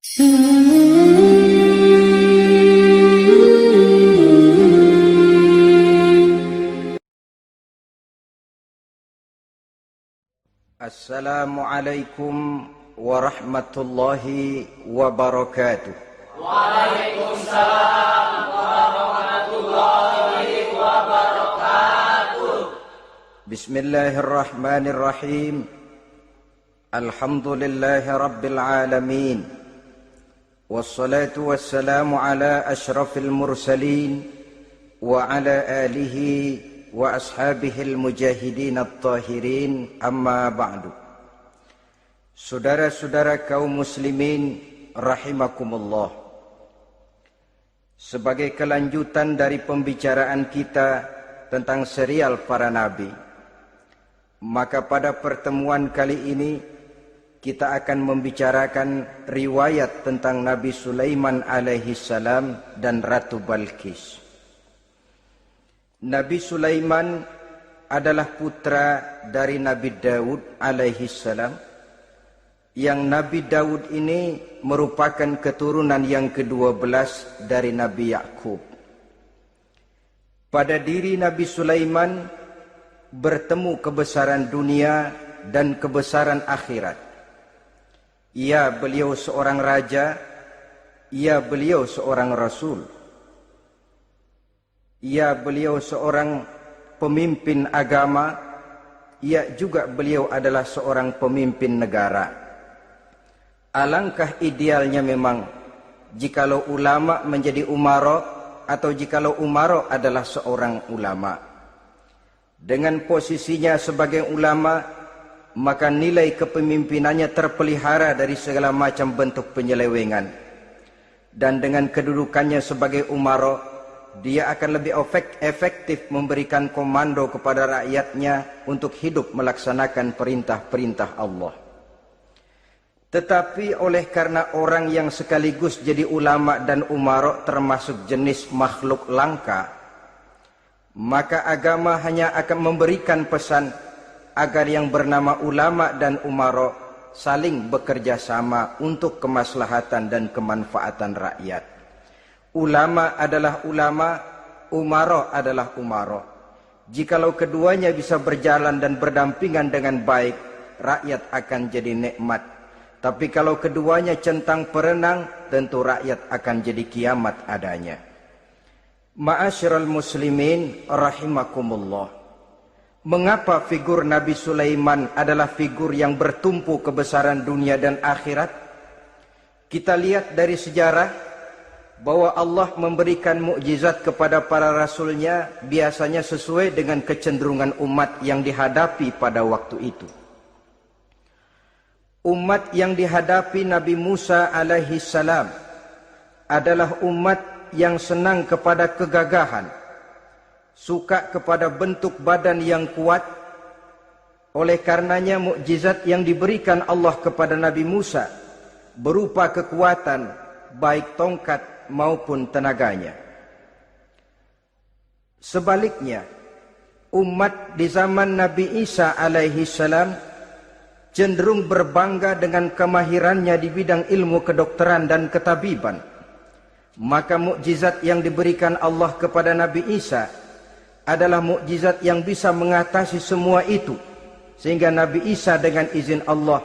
Assalamualaikum warahmatullahi wabarakatuh. Waalaikumsalam warahmatullahi wabarakatuh. Bismillahirrahmanirrahim. Alhamdulillahi rabbil alamin. Wassalatu wassalamu ala asyrafil mursalin wa ala alihi wa ashabihil mujahidin at-tahirin, amma ba'du. Saudara-saudara kaum muslimin rahimakumullah, sebagai kelanjutan dari pembicaraan kita tentang serial para nabi, maka pada pertemuan kali ini kita akan membicarakan riwayat tentang Nabi Sulaiman alaihi salam dan Ratu Balqis. Nabi Sulaiman adalah putra dari Nabi Daud alaihi salam, yang Nabi Daud ini merupakan keturunan yang ke-12 dari Nabi Yakub. Pada diri Nabi Sulaiman bertemu kebesaran dunia dan kebesaran akhirat. Ya, beliau seorang raja, ya, beliau seorang rasul. Ya, beliau seorang pemimpin agama, ya juga beliau adalah seorang pemimpin negara. Alangkah idealnya memang jikalau ulama menjadi umara, atau jikalau umara adalah seorang ulama. Dengan posisinya sebagai ulama, maka nilai kepemimpinannya terpelihara dari segala macam bentuk penyelewengan. Dan dengan kedudukannya sebagai umara, dia akan lebih efektif memberikan komando kepada rakyatnya untuk hidup melaksanakan perintah-perintah Allah. Tetapi oleh karena orang yang sekaligus jadi ulama dan umara termasuk jenis makhluk langka, maka agama hanya akan memberikan pesan agar yang bernama ulama dan umara saling bekerja sama untuk kemaslahatan dan kemanfaatan rakyat. Ulama adalah ulama, umara adalah umara. Jikalau keduanya bisa berjalan dan berdampingan dengan baik, rakyat akan jadi nikmat. Tapi kalau keduanya centang perenang, tentu rakyat akan jadi kiamat adanya. Ma'asyiral muslimin rahimakumullah. Mengapa figur Nabi Sulaiman adalah figur yang bertumpu kebesaran dunia dan akhirat? Kita lihat dari sejarah bahwa Allah memberikan mukjizat kepada para rasulnya biasanya sesuai dengan kecenderungan umat yang dihadapi pada waktu itu. Umat yang dihadapi Nabi Musa alaihi salam adalah umat yang senang kepada kegagahan, suka kepada bentuk badan yang kuat. Oleh karenanya mukjizat yang diberikan Allah kepada Nabi Musa berupa kekuatan, baik tongkat maupun tenaganya. Sebaliknya, umat di zaman Nabi Isa alaihi salam cenderung berbangga dengan kemahirannya di bidang ilmu kedokteran dan ketabiban. Maka mukjizat yang diberikan Allah kepada Nabi Isa adalah mukjizat yang bisa mengatasi semua itu, sehingga Nabi Isa dengan izin Allah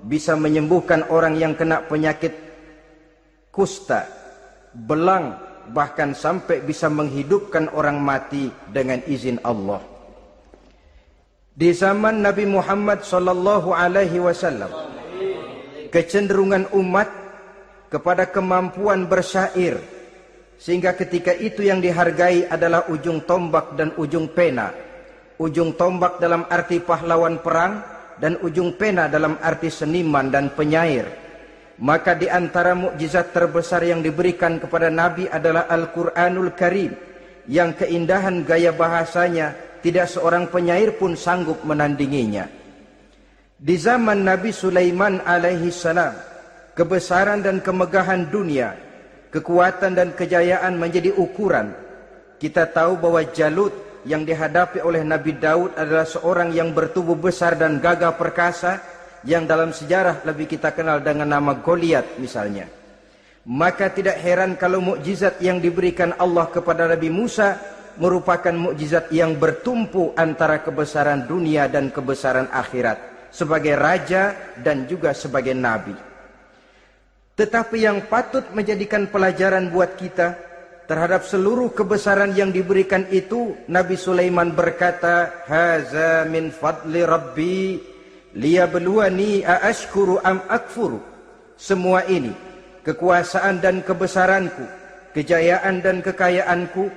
bisa menyembuhkan orang yang kena penyakit kusta, belang, bahkan sampai bisa menghidupkan orang mati dengan izin Allah. Di zaman Nabi Muhammad sallallahu alaihi wasallam, kecenderungan umat kepada kemampuan bersyair, sehingga ketika itu yang dihargai adalah ujung tombak dan ujung pena. Ujung tombak dalam arti pahlawan perang, dan ujung pena dalam arti seniman dan penyair. Maka di antara mukjizat terbesar yang diberikan kepada Nabi adalah Al-Quranul Karim, yang keindahan gaya bahasanya tidak seorang penyair pun sanggup menandinginya. Di zaman Nabi Sulaiman alaihi salam, kebesaran dan kemegahan dunia, kekuatan dan kejayaan menjadi ukuran. Kita tahu bahwa Jalut yang dihadapi oleh Nabi Daud adalah seorang yang bertubuh besar dan gagah perkasa, yang dalam sejarah lebih kita kenal dengan nama Goliat misalnya. Maka tidak heran kalau mukjizat yang diberikan Allah kepada Nabi Musa merupakan mukjizat yang bertumpu antara kebesaran dunia dan kebesaran akhirat, sebagai raja dan juga sebagai nabi. Tetapi yang patut menjadikan pelajaran buat kita terhadap seluruh kebesaran yang diberikan itu, Nabi Sulaiman berkata, "Haza min fadli Rabbi liyabluwani aashkuru am akfuru." Semua ini, kekuasaan dan kebesaranku, kejayaan dan kekayaanku,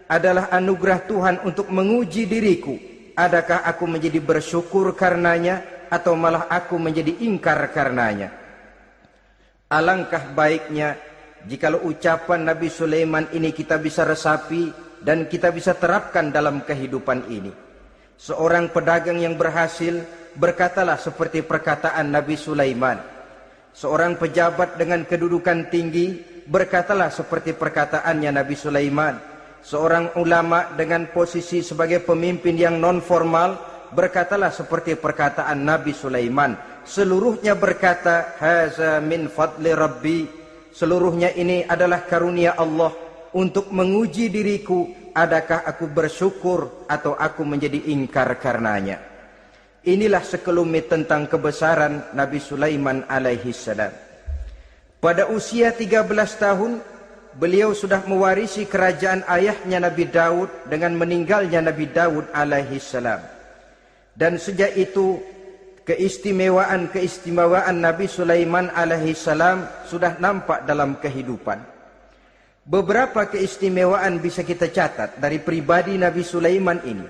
adalah anugerah Tuhan untuk menguji diriku. Adakah aku menjadi bersyukur karenanya, atau malah aku menjadi ingkar karenanya? Alangkah baiknya jikalau ucapan Nabi Sulaiman ini kita bisa resapi dan kita bisa terapkan dalam kehidupan ini. Seorang pedagang yang berhasil berkatalah seperti perkataan Nabi Sulaiman. Seorang pejabat dengan kedudukan tinggi berkatalah seperti perkataannya Nabi Sulaiman. Seorang ulama dengan posisi sebagai pemimpin yang non formal berkatalah seperti perkataan Nabi Sulaiman. Seluruhnya berkata, "Haza min fadli Rabbi." Seluruhnya ini adalah karunia Allah untuk menguji diriku, adakah aku bersyukur atau aku menjadi ingkar karenanya. Inilah sekelumit tentang kebesaran Nabi Sulaiman alaihi salam. Pada usia 13 tahun, beliau sudah mewarisi kerajaan ayahnya Nabi Daud dengan meninggalnya Nabi Daud alaihi salam. Dan sejak itu keistimewaan Nabi Sulaiman alaihi salam sudah nampak dalam kehidupan. Beberapa keistimewaan bisa kita catat dari pribadi Nabi Sulaiman ini.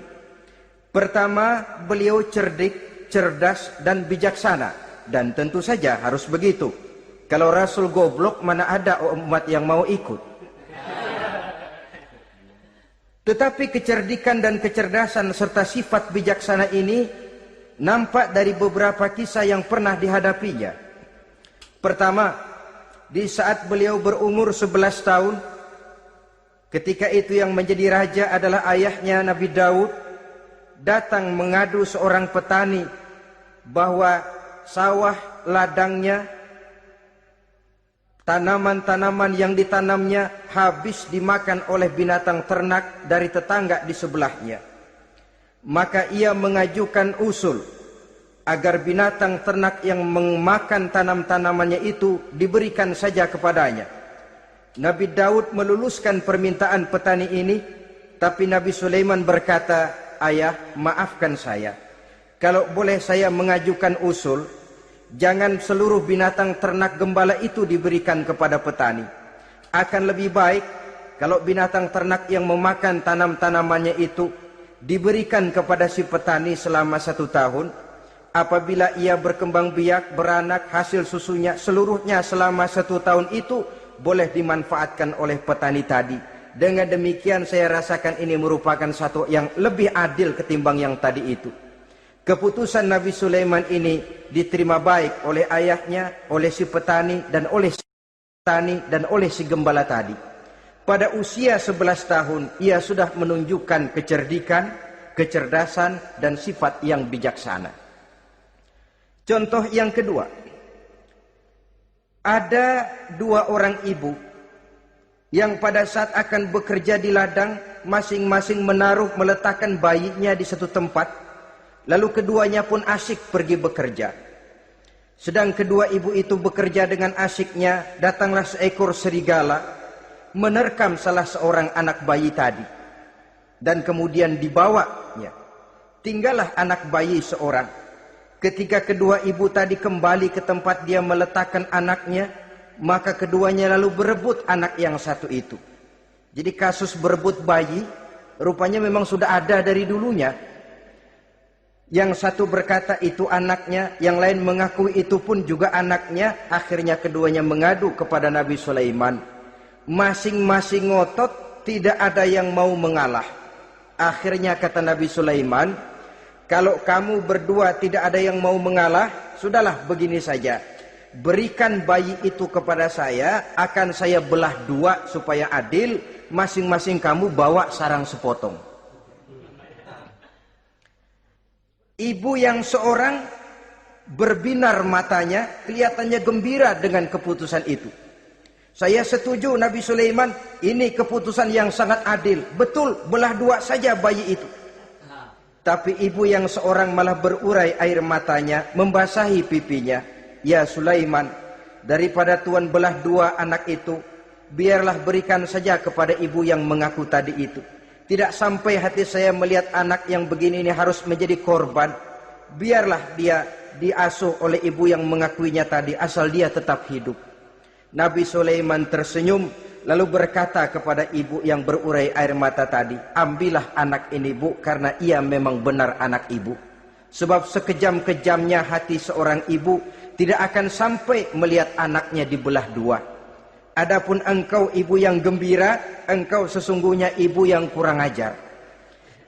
Pertama, beliau cerdik, cerdas dan bijaksana, dan tentu saja harus begitu. Kalau Rasul goblok, mana ada umat yang mau ikut. Tetapi kecerdikan dan kecerdasan serta sifat bijaksana ini nampak dari beberapa kisah yang pernah dihadapinya. Pertama, di saat beliau berumur 11 tahun, ketika itu yang menjadi raja adalah ayahnya Nabi Daud, datang mengadu seorang petani bahwa sawah ladangnya, tanaman-tanaman yang ditanamnya habis dimakan oleh binatang ternak dari tetangga di sebelahnya. Maka ia mengajukan usul agar binatang ternak yang memakan tanam-tanamannya itu diberikan saja kepadanya. Nabi Daud meluluskan permintaan petani ini, tapi Nabi Sulaiman berkata, "Ayah, maafkan saya. Kalau boleh saya mengajukan usul, jangan seluruh binatang ternak gembala itu diberikan kepada petani. Akan lebih baik kalau binatang ternak yang memakan tanam-tanamannya itu diberikan kepada si petani selama 1 tahun. Apabila ia berkembang biak, beranak, hasil susunya seluruhnya selama 1 tahun itu boleh dimanfaatkan oleh petani tadi. Dengan demikian saya rasakan ini merupakan satu yang lebih adil ketimbang yang tadi itu." Keputusan Nabi Sulaiman ini diterima baik oleh ayahnya, oleh si petani dan oleh si gembala tadi. Pada usia 11 tahun ia sudah menunjukkan kecerdikan, kecerdasan dan sifat yang bijaksana. Contoh yang kedua, ada 2 orang ibu yang pada saat akan bekerja di ladang masing-masing meletakkan bayinya di satu tempat. Lalu keduanya pun asyik pergi bekerja. Sedang kedua ibu itu bekerja dengan asyiknya, datanglah seekor serigala menerkam salah seorang anak bayi tadi. Dan kemudian dibawanya. Tinggallah anak bayi seorang. Ketika kedua ibu tadi kembali ke tempat dia meletakkan anaknya, maka keduanya lalu berebut anak yang satu itu. Jadi kasus berebut bayi rupanya memang sudah ada dari dulunya. Yang satu berkata itu anaknya, yang lain mengakui itu pun juga anaknya. Akhirnya keduanya mengadu kepada Nabi Sulaiman. Masing-masing ngotot, tidak ada yang mau mengalah. Akhirnya kata Nabi Sulaiman, "Kalau kamu berdua tidak ada yang mau mengalah, sudahlah begini saja. Berikan bayi itu kepada saya, akan saya belah 2 supaya adil. Masing-masing kamu bawa sarang sepotong." Ibu yang seorang berbinar matanya, kelihatannya gembira dengan keputusan itu. Saya setuju Nabi Sulaiman, ini keputusan yang sangat adil. Betul, belah dua saja bayi itu. Tapi ibu yang seorang malah berurai air matanya, membasahi pipinya. Ya Sulaiman, daripada Tuhan belah dua anak itu, biarlah berikan saja kepada ibu yang mengaku tadi itu. Tidak sampai hati saya melihat anak yang begini ini harus menjadi korban. Biarlah dia diasuh oleh ibu yang mengakuinya tadi, asal dia tetap hidup. Nabi Sulaiman tersenyum, lalu berkata kepada ibu yang berurai air mata tadi, ambillah anak ini bu, karena ia memang benar anak ibu. Sebab sekejam-kejamnya hati seorang ibu tidak akan sampai melihat anaknya dibelah dua. Adapun engkau ibu yang gembira, engkau sesungguhnya ibu yang kurang ajar.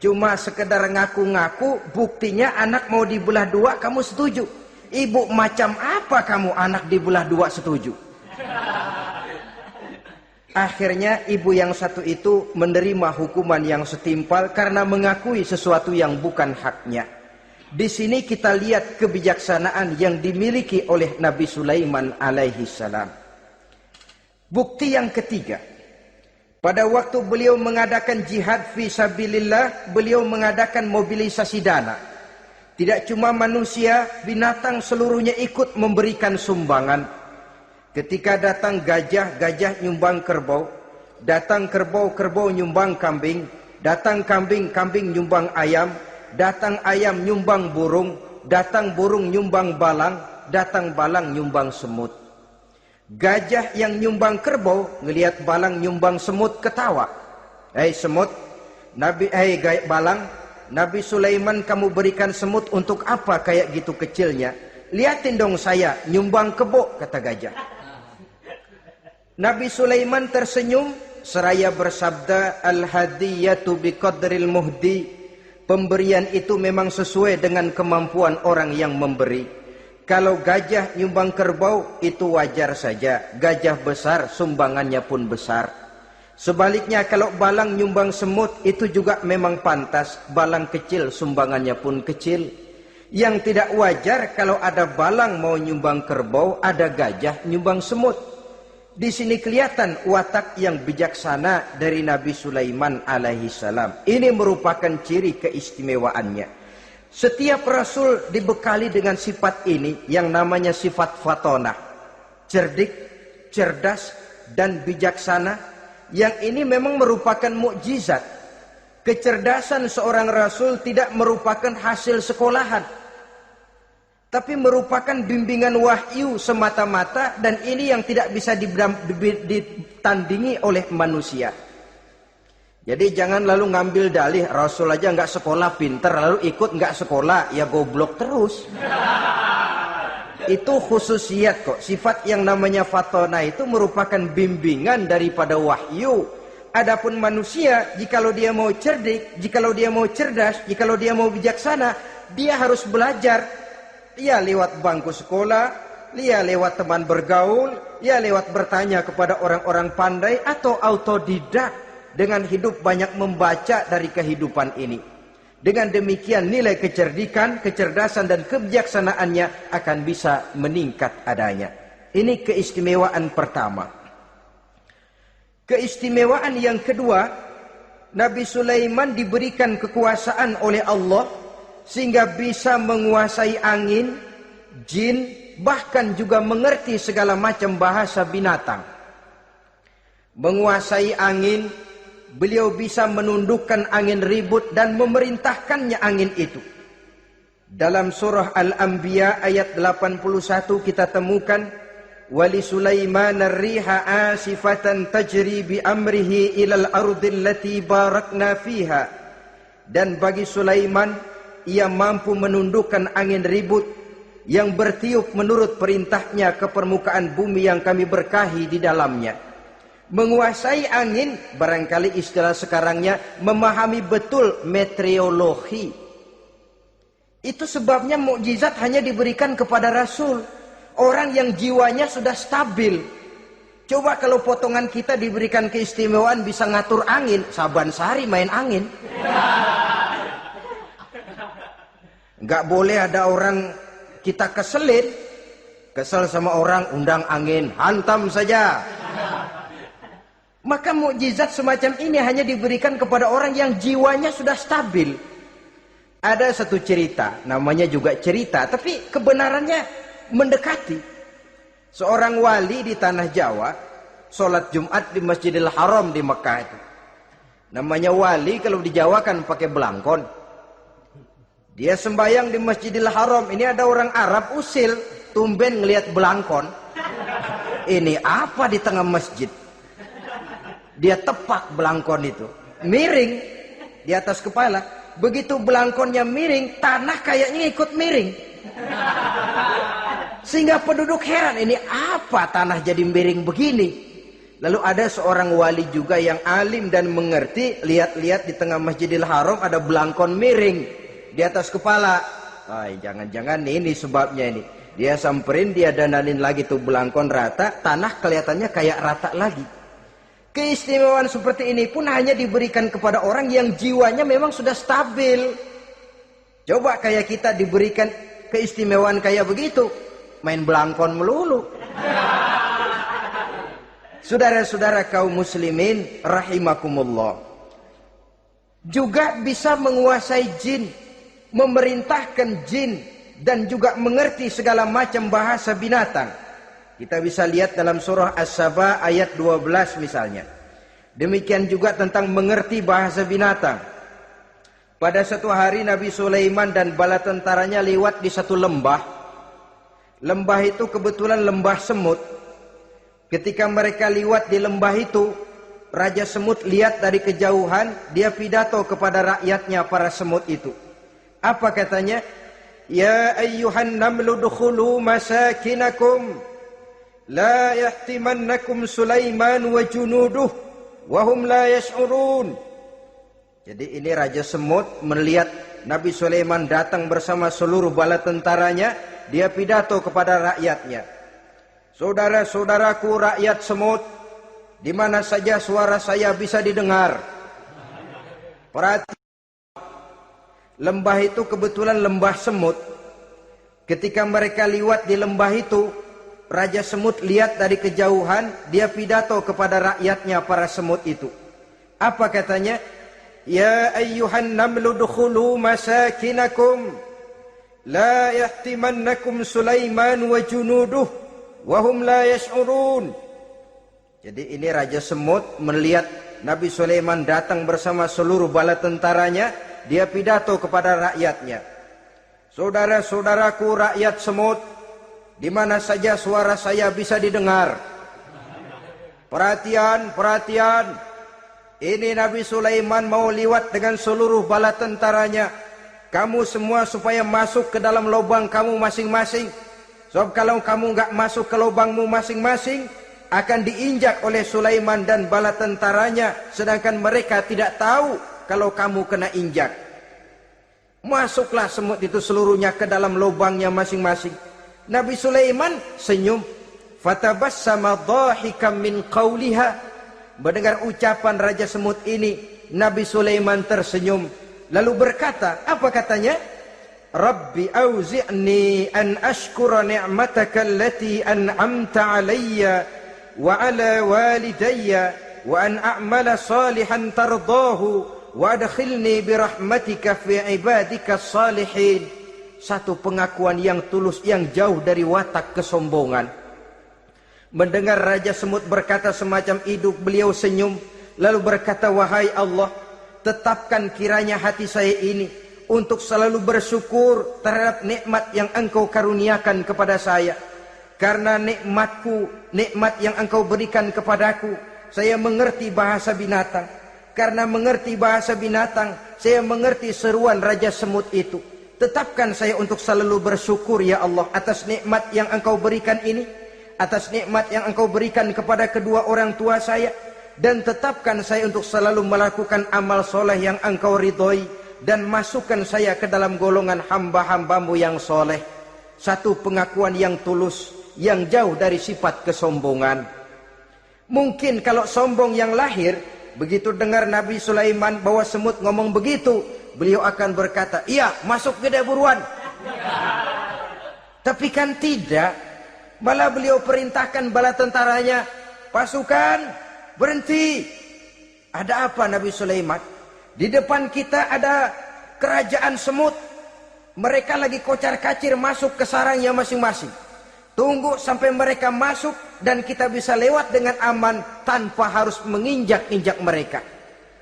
Cuma sekedar ngaku-ngaku, buktinya anak mau dibelah dua kamu setuju. Ibu macam apa kamu anak dibelah dua setuju? Akhirnya ibu yang satu itu menerima hukuman yang setimpal karena mengakui sesuatu yang bukan haknya. Di sini kita lihat kebijaksanaan yang dimiliki oleh Nabi Sulaiman alaihi salam. Bukti yang ketiga, pada waktu beliau mengadakan jihad fi sabilillah, beliau mengadakan mobilisasi dana. Tidak cuma manusia, binatang seluruhnya ikut memberikan sumbangan. Ketika datang gajah, gajah nyumbang kerbau. Datang kerbau, kerbau nyumbang kambing. Datang kambing, kambing nyumbang ayam. Datang ayam nyumbang burung. Datang burung nyumbang balang. Datang balang nyumbang semut. Gajah yang nyumbang kerbau ngelihat balang nyumbang semut ketawa. Hei semut, balang, Nabi Sulaiman kamu berikan semut untuk apa kayak gitu kecilnya? Liatin dong saya nyumbang kebo, kata gajah. Nabi Sulaiman tersenyum seraya bersabda, al-hadiyatu biqadril muhdi. Pemberian itu memang sesuai dengan kemampuan orang yang memberi. Kalau gajah nyumbang kerbau itu wajar saja. Gajah besar sumbangannya pun besar. Sebaliknya kalau balang nyumbang semut itu juga memang pantas. Balang kecil sumbangannya pun kecil. Yang tidak wajar kalau ada balang mau nyumbang kerbau, ada gajah nyumbang semut. Di sini kelihatan watak yang bijaksana dari Nabi Sulaiman alaihi salam. Ini merupakan ciri keistimewaannya. Setiap rasul dibekali dengan sifat ini yang namanya sifat fatonah. Cerdik, cerdas, dan bijaksana. Yang ini memang merupakan mukjizat. Kecerdasan seorang rasul tidak merupakan hasil sekolahan, tapi merupakan bimbingan wahyu semata-mata, dan ini yang tidak bisa ditandingi oleh manusia. Jadi jangan lalu ngambil dalih Rasul aja nggak sekolah pinter lalu ikut nggak sekolah, ya goblok terus. Itu khususiat kok. Sifat yang namanya fatona itu merupakan bimbingan daripada wahyu. Adapun manusia, jikalau dia mau cerdik, jikalau dia mau cerdas, jikalau dia mau bijaksana, dia harus belajar. Ya lewat bangku sekolah, ya lewat teman bergaul, ya lewat bertanya kepada orang-orang pandai, atau autodidak. Dengan hidup banyak membaca dari kehidupan ini. Dengan demikian nilai kecerdikan, kecerdasan dan kebijaksanaannya akan bisa meningkat adanya. Ini keistimewaan pertama. Keistimewaan yang kedua, Nabi Sulaiman diberikan kekuasaan oleh Allah sehingga bisa menguasai angin, jin, bahkan juga mengerti segala macam bahasa binatang. Menguasai angin, beliau bisa menundukkan angin ribut dan memerintahkannya angin itu. Dalam surah Al-Anbiya ayat 81 kita temukan, wali Sulaiman ar-riha asifatan tajri bi amrihi ilal ardil lati barakna fiha. Dan bagi Sulaiman, ia mampu menundukkan angin ribut yang bertiup menurut perintahnya ke permukaan bumi yang kami berkahi di dalamnya. Menguasai angin, barangkali istilah sekarangnya, memahami betul meteorologi. Itu sebabnya mukjizat hanya diberikan kepada Rasul. Orang yang jiwanya sudah stabil. Coba kalau potongan kita diberikan keistimewaan bisa ngatur angin, Saban Sari main angin. Nggak boleh ada orang kita keselin. Kesel sama orang, undang angin, hantam saja. Maka mukjizat semacam ini hanya diberikan kepada orang yang jiwanya sudah stabil. Ada satu cerita, namanya juga cerita, tapi kebenarannya mendekati. Seorang wali di tanah Jawa, sholat Jumat di Masjidil Haram di Mekah itu. Namanya wali kalau di Jawa kan pakai belangkon. Dia sembahyang di Masjidil Haram. Ini ada orang Arab usil, tumben ngelihat belangkon. Ini apa di tengah masjid? Dia tepak belangkon itu, miring di atas kepala. Begitu belangkonnya miring, tanah kayaknya ikut miring. Sehingga penduduk heran, ini apa tanah jadi miring begini? Lalu ada seorang wali juga yang alim dan mengerti, lihat-lihat di tengah Masjidil Haram ada belangkon miring di atas kepala. Jangan-jangan ini sebabnya ini. Dia samperin, dia dandanin lagi tuh belangkon rata, tanah kelihatannya kayak rata lagi. Keistimewaan seperti ini pun hanya diberikan kepada orang yang jiwanya memang sudah stabil. Coba kayak kita diberikan keistimewaan kayak begitu, main belangkon melulu. Saudara-saudara kaum muslimin rahimakumullah, juga bisa menguasai jin, memerintahkan jin, dan juga mengerti segala macam bahasa binatang. Kita bisa lihat dalam surah As-Saba ayat 12 misalnya. Demikian juga tentang mengerti bahasa binatang. Pada satu hari Nabi Sulaiman dan bala tentaranya lewat di satu lembah. Lembah itu kebetulan lembah semut. Ketika mereka lewat di lembah itu, Raja Semut lihat dari kejauhan, dia pidato kepada rakyatnya para semut itu. Apa katanya? Ya ayyuhan namlu dukhulu masakinakum. La yahtimannakum Sulaiman wa junuduh wahum la yash'urun. Jadi ini Raja Semut melihat Nabi Sulaiman datang bersama seluruh bala tentaranya, dia pidato kepada rakyatnya. Saudara-saudaraku rakyat semut, di mana saja suara saya bisa didengar. Perhatikan, lembah itu kebetulan lembah semut. Ketika mereka lewat di lembah itu, Raja Semut lihat dari kejauhan, dia pidato kepada rakyatnya para semut itu. Apa katanya? Ya ayyuhan namlu dukhulu masakinakum. La yahtimannakum Sulaiman wa junuduh wahum la yash'urun. Jadi ini Raja Semut melihat Nabi Sulaiman datang bersama seluruh bala tentaranya, dia pidato kepada rakyatnya. Saudara-saudaraku rakyat semut, di mana saja suara saya bisa didengar. Perhatian, perhatian. Ini Nabi Sulaiman mau lewat dengan seluruh bala tentaranya. Kamu semua supaya masuk ke dalam lubang kamu masing-masing. Sebab kalau kamu nggak masuk ke lubangmu masing-masing, akan diinjak oleh Sulaiman dan bala tentaranya, sedangkan mereka tidak tahu kalau kamu kena injak. Masuklah semut itu seluruhnya ke dalam lubangnya masing-masing. Nabi Sulaiman senyum. Fatabassama dhahikam min qawliha. Mendengar ucapan Raja Semut ini, Nabi Sulaiman tersenyum. Lalu berkata, apa katanya? Rabbi auzi'ni an ashkura ni'mataka allati an'amta alayya wa ala walidayya wa an a'mala salihan tardahu wa adkhilni birahmatika fi ibadika salihin. Satu pengakuan yang tulus, yang jauh dari watak kesombongan. Mendengar Raja Semut berkata semacam itu, beliau senyum. Lalu berkata, wahai Allah, tetapkan kiranya hati saya ini untuk selalu bersyukur terhadap nikmat yang Engkau karuniakan kepada saya. Karena nikmatku, nikmat yang Engkau berikan kepadaku, saya mengerti bahasa binatang. Karena mengerti bahasa binatang, saya mengerti seruan Raja Semut itu. Tetapkan saya untuk selalu bersyukur ya Allah atas nikmat yang Engkau berikan ini, atas nikmat yang Engkau berikan kepada kedua orang tua saya, dan tetapkan saya untuk selalu melakukan amal soleh yang Engkau ridhoi, dan masukkan saya ke dalam golongan hamba-hambamu yang soleh. Satu pengakuan yang tulus, yang jauh dari sifat kesombongan. Mungkin kalau sombong yang lahir, begitu dengar Nabi Sulaiman bahwa semut ngomong begitu, beliau akan berkata, iya masuk gede buruan. Tapi kan tidak. Malah beliau perintahkan bala tentaranya, pasukan berhenti. Ada apa Nabi Sulaiman? Di depan kita ada kerajaan semut. Mereka lagi kocar-kacir masuk ke sarangnya masing-masing. Tunggu sampai mereka masuk dan kita bisa lewat dengan aman tanpa harus menginjak-injak mereka.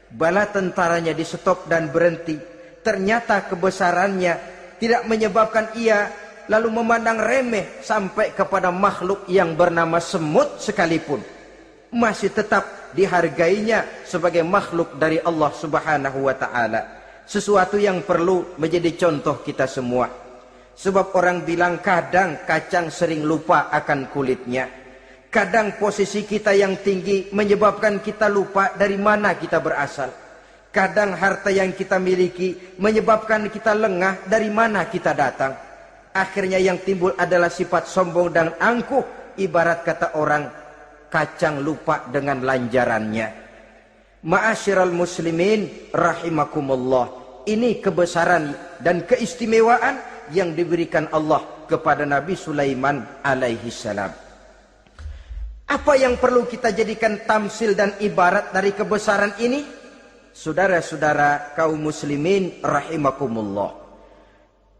Bala tentaranya di stop dan berhenti. Ternyata kebesarannya tidak menyebabkan ia lalu memandang remeh sampai kepada makhluk yang bernama semut sekalipun. Masih tetap dihargainya sebagai makhluk dari Allah Subhanahu wa ta'ala. Sesuatu yang perlu menjadi contoh kita semua. Sebab orang bilang kadang kacang sering lupa akan kulitnya. Kadang posisi kita yang tinggi menyebabkan kita lupa dari mana kita berasal. Kadang harta yang kita miliki menyebabkan kita lengah dari mana kita datang. Akhirnya yang timbul adalah sifat sombong dan angkuh. Ibarat kata orang, kacang lupa dengan lanjarannya. Ma'asyiral muslimin rahimakumullah. Ini kebesaran dan keistimewaan yang diberikan Allah kepada Nabi Sulaiman alaihi salam. Apa yang perlu kita jadikan tamsil dan ibarat dari kebesaran ini? Saudara-saudara kaum muslimin rahimakumullah.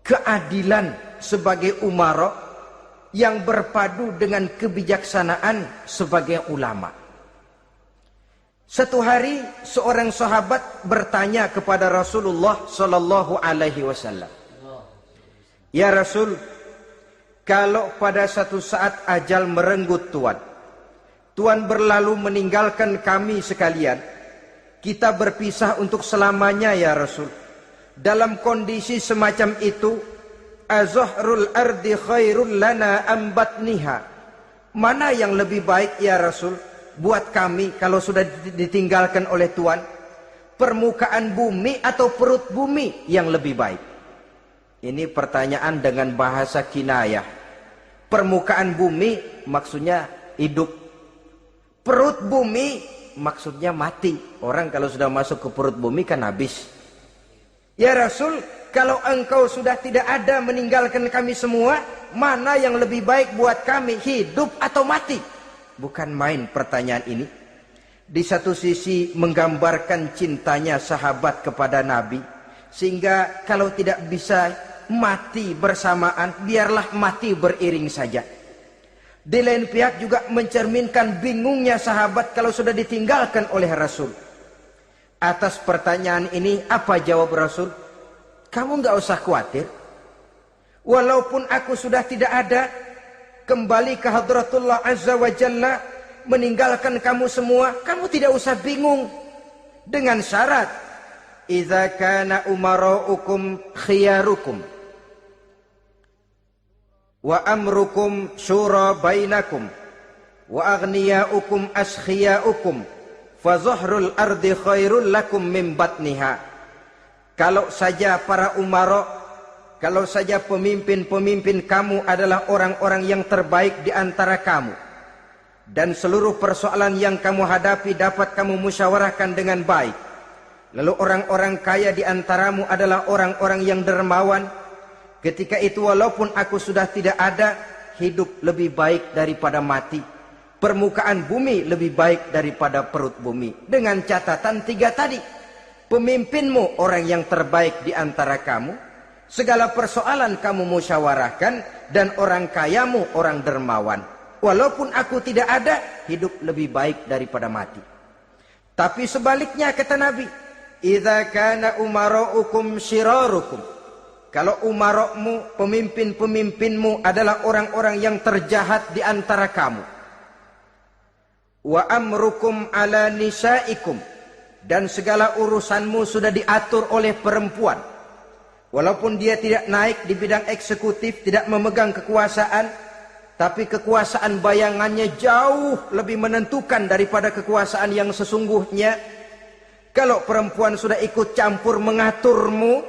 Keadilan sebagai umara yang berpadu dengan kebijaksanaan sebagai ulama. Satu hari seorang sahabat bertanya kepada Rasulullah sallallahu alaihi wasallam, "Ya Rasul, kalau pada satu saat ajal merenggut Tuhan berlalu meninggalkan kami sekalian, kita berpisah untuk selamanya ya Rasul. Dalam kondisi semacam itu, azahrul ardi khairul lana ambatniha. Mana yang lebih baik ya Rasul buat kami kalau sudah ditinggalkan oleh Tuhan? Permukaan bumi atau perut bumi yang lebih baik?" Ini pertanyaan dengan bahasa kinayah. Permukaan bumi maksudnya hidup. Perut bumi maksudnya mati. Orang kalau sudah masuk ke perut bumi kan habis. "Ya Rasul, kalau engkau sudah tidak ada meninggalkan kami semua, mana yang lebih baik buat kami, hidup atau mati?" Bukan main pertanyaan ini. Di satu sisi menggambarkan cintanya sahabat kepada Nabi. Sehingga kalau tidak bisa mati bersamaan, biarlah mati beriring saja. Di lain pihak juga mencerminkan bingungnya sahabat kalau sudah ditinggalkan oleh Rasul. Atas pertanyaan ini apa jawab Rasul? "Kamu nggak usah khawatir. Walaupun aku sudah tidak ada, kembali ke hadratullah azza wa jalla, meninggalkan kamu semua, kamu tidak usah bingung. Dengan syarat, idza kana umaraukum khiyarukum wa amrukum syura bainakum wa aghniyaukum askhiyaukum fa zahrul ardi khairul lakum min batniha." Kalau saja para umara, kalau saja pemimpin-pemimpin kamu adalah orang-orang yang terbaik di antara kamu, dan seluruh persoalan yang kamu hadapi dapat kamu musyawarahkan dengan baik, lalu orang-orang kaya di antaramu adalah orang-orang yang dermawan, ketika itu walaupun aku sudah tidak ada, hidup lebih baik daripada mati. Permukaan bumi lebih baik daripada perut bumi. Dengan catatan tiga tadi. Pemimpinmu orang yang terbaik di antara kamu, segala persoalan kamu musyawarahkan, dan orang kayamu orang dermawan. Walaupun aku tidak ada, hidup lebih baik daripada mati. Tapi sebaliknya kata Nabi, idza kana umaraukum syirarukum. Kalau umarokmu, pemimpin-pemimpinmu adalah orang-orang yang terjahat di antara kamu. Wa amrukum ala nisaikum. Dan segala urusanmu sudah diatur oleh perempuan. Walaupun dia tidak naik di bidang eksekutif, tidak memegang kekuasaan, tapi kekuasaan bayangannya jauh lebih menentukan daripada kekuasaan yang sesungguhnya. Kalau perempuan sudah ikut campur mengaturmu,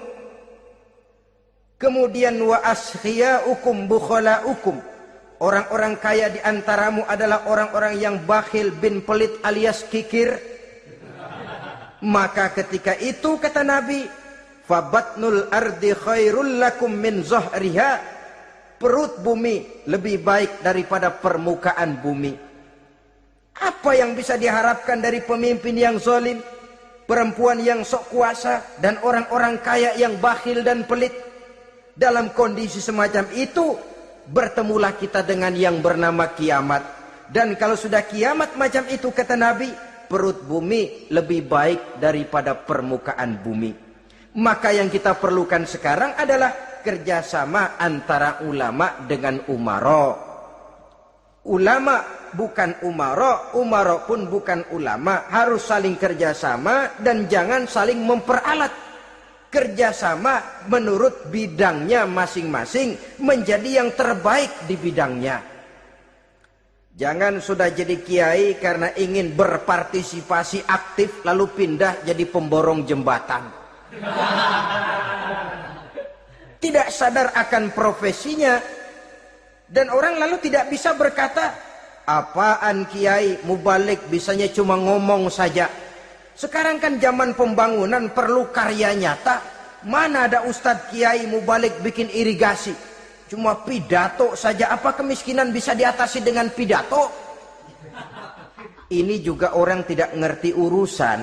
kemudian wa askhiyaukum bukhalaukum. Orang-orang kaya di antaramu adalah orang-orang yang bakhil bin pelit alias kikir. Maka ketika itu kata Nabi, fabatnul ardi khairul lakum min zahriha. Perut bumi lebih baik daripada permukaan bumi. Apa Apa yang bisa diharapkan dari pemimpin yang zalim, perempuan yang sok kuasa, dan orang-orang kaya yang bakhil dan pelit? Dalam kondisi semacam itu, bertemulah kita dengan yang bernama kiamat. Dan kalau sudah kiamat macam itu, kata Nabi, perut bumi lebih baik daripada permukaan bumi. Maka yang kita perlukan sekarang adalah kerjasama antara ulama dengan umara. Ulama bukan umara, umara pun bukan ulama. Harus saling kerjasama dan jangan saling memperalat. Kerjasama menurut bidangnya masing-masing, menjadi yang terbaik di bidangnya. Jangan sudah jadi kiai karena ingin berpartisipasi aktif lalu pindah jadi pemborong jembatan. Tidak sadar akan profesinya. Dan orang lalu tidak bisa berkata, apaan kiai mubalik bisanya cuma ngomong saja. Sekarang kan zaman pembangunan perlu karya nyata. Mana ada ustadz kiai mubalik bikin irigasi? Cuma pidato saja. Apa kemiskinan bisa diatasi dengan pidato? Ini juga orang tidak ngerti urusan.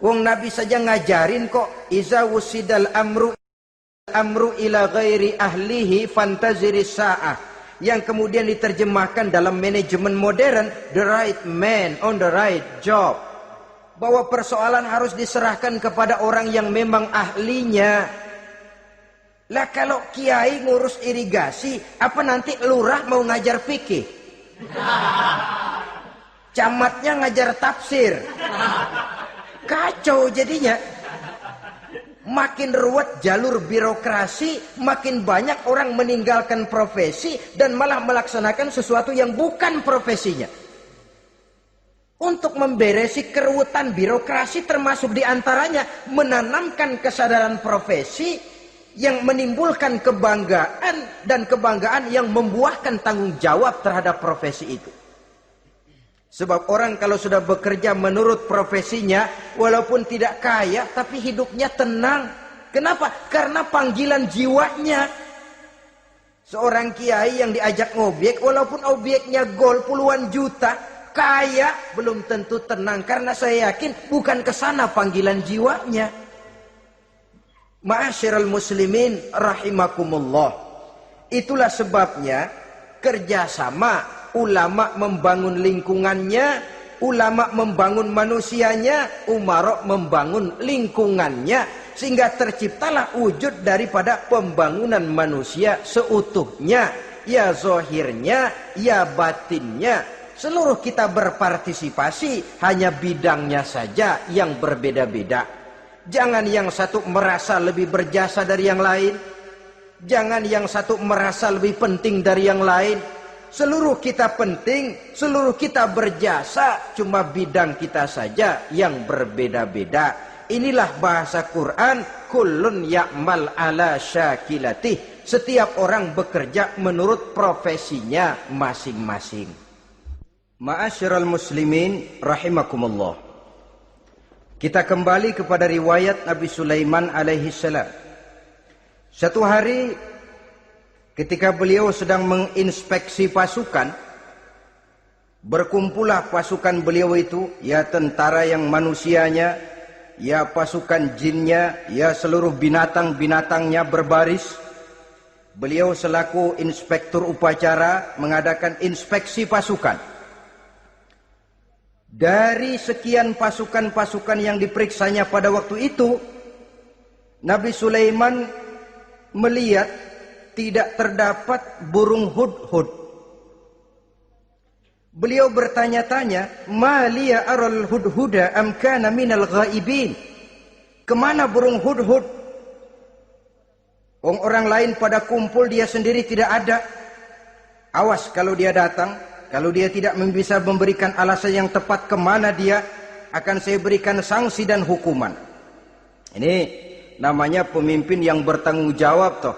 Wong Nabi saja ngajarin kok. Iza wusidal amru ila ghairi ahlihi fantaziris sa'ah. Yang kemudian diterjemahkan dalam manajemen modern, the right man on the right job. Bahwa persoalan harus diserahkan kepada orang yang memang ahlinya. Lah kalau kiai ngurus irigasi, apa nanti lurah mau ngajar fikih? Camatnya ngajar tafsir. Kacau jadinya. Makin ruwet jalur birokrasi, makin banyak orang meninggalkan profesi dan malah melaksanakan sesuatu yang bukan profesinya. Untuk memberesi keruwetan birokrasi termasuk diantaranya menanamkan kesadaran profesi yang menimbulkan kebanggaan dan kebanggaan yang membuahkan tanggung jawab terhadap profesi itu. Sebab orang kalau sudah bekerja menurut profesinya, walaupun tidak kaya tapi hidupnya tenang. Kenapa? Karena panggilan jiwanya. Seorang kiai yang diajak ngobek, walaupun objeknya gol puluhan juta, kaya belum tentu tenang, karena saya yakin bukan ke sana panggilan jiwanya. Ma'asyiral muslimin rahimakumullah. Itulah sebabnya kerjasama, ulama membangun lingkungannya, ulama membangun manusianya, umara membangun lingkungannya, sehingga terciptalah wujud daripada pembangunan manusia seutuhnya, ya zahirnya, ya batinnya. Seluruh kita berpartisipasi, hanya bidangnya saja yang berbeda-beda. Jangan yang satu merasa lebih berjasa dari yang lain. Jangan yang satu merasa lebih penting dari yang lain. Seluruh kita penting, seluruh kita berjasa, cuma bidang kita saja yang berbeda-beda. Inilah bahasa Quran, kullun ya'mal ala syakilatih. Setiap orang bekerja menurut profesinya masing-masing. Ma'asyiral muslimin rahimakumullah. Kita kembali kepada riwayat Nabi Sulaiman alaihi salam. Satu hari ketika beliau sedang menginspeksi pasukan, berkumpullah pasukan beliau itu, ya tentara yang manusianya, ya pasukan jinnya, ya seluruh binatang-binatangnya berbaris. Beliau selaku inspektur upacara mengadakan inspeksi pasukan. Dari sekian pasukan-pasukan yang diperiksanya pada waktu itu, Nabi Sulaiman melihat tidak terdapat burung hudhud. Beliau bertanya-tanya, "Ma liya aral hudhuda am kana minal ghaibin?" Kemana burung hudhud? Orang lain pada kumpul, dia sendiri tidak ada. Awas kalau dia datang. Kalau dia tidak bisa memberikan alasan yang tepat kemana dia, akan saya berikan sanksi dan hukuman. Ini namanya pemimpin yang bertanggung jawab toh.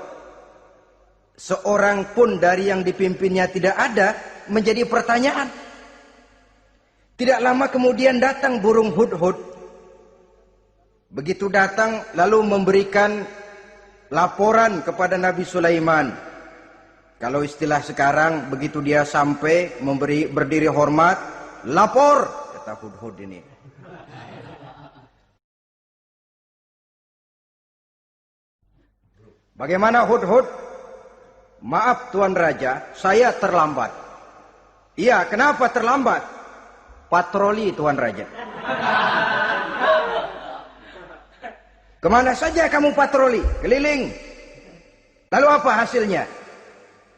Seorang pun dari yang dipimpinnya tidak ada, menjadi pertanyaan. Tidak lama kemudian datang burung hudhud. Begitu datang lalu memberikan laporan kepada Nabi Sulaiman. Kalau istilah sekarang, begitu dia sampai berdiri hormat, lapor, kata Hudhud ini. Bagaimana Hudhud? Maaf Tuan Raja, saya terlambat. Iya, kenapa terlambat? Patroli Tuan Raja. Kemana saja kamu patroli? Keliling. Lalu apa hasilnya?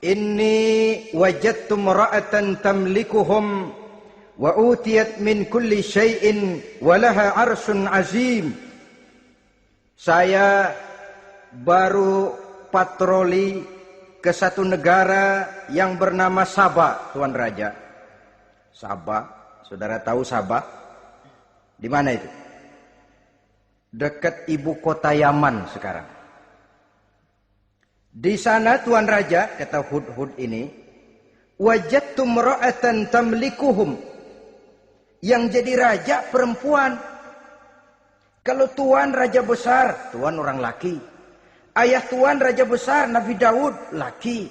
Inni wajadtu imra'atan tamlikuhum wa utiyat min kulli syai'in wa laha arsyun azim. Saya baru patroli ke satu negara yang bernama Sabah, Tuan Raja. Sabah, saudara tahu Sabah? Di mana itu? Dekat ibu kota Yaman sekarang. Di sana Tuan Raja, kata Hudhud ini, wajadtu imra'atan tamlikuhum. Yang jadi raja perempuan. Kalau Tuan raja besar, Tuan orang laki. Ayah Tuan raja besar Nabi Daud laki.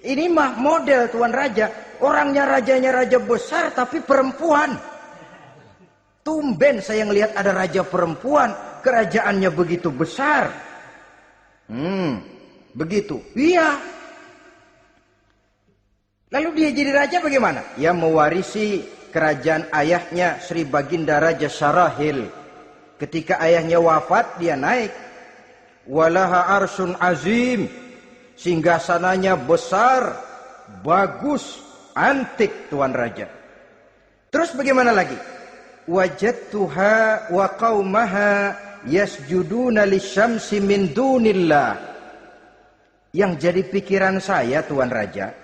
Ini mah model Tuan Raja. Orangnya rajanya raja besar tapi perempuan. Tumben saya ngelihat ada raja perempuan. Kerajaannya begitu besar. Begitu. Iya. Lalu dia jadi raja bagaimana? Ya mewarisi kerajaan ayahnya Sri Baginda Raja Syarahil. Ketika ayahnya wafat dia naik. Walaha arsyun azim, singgasananya besar, bagus, antik Tuan Raja. Terus bagaimana lagi? Wajadtuha wa qaumaha yasjuduna lisyamsi min dunillah. Yang jadi pikiran saya Tuan Raja,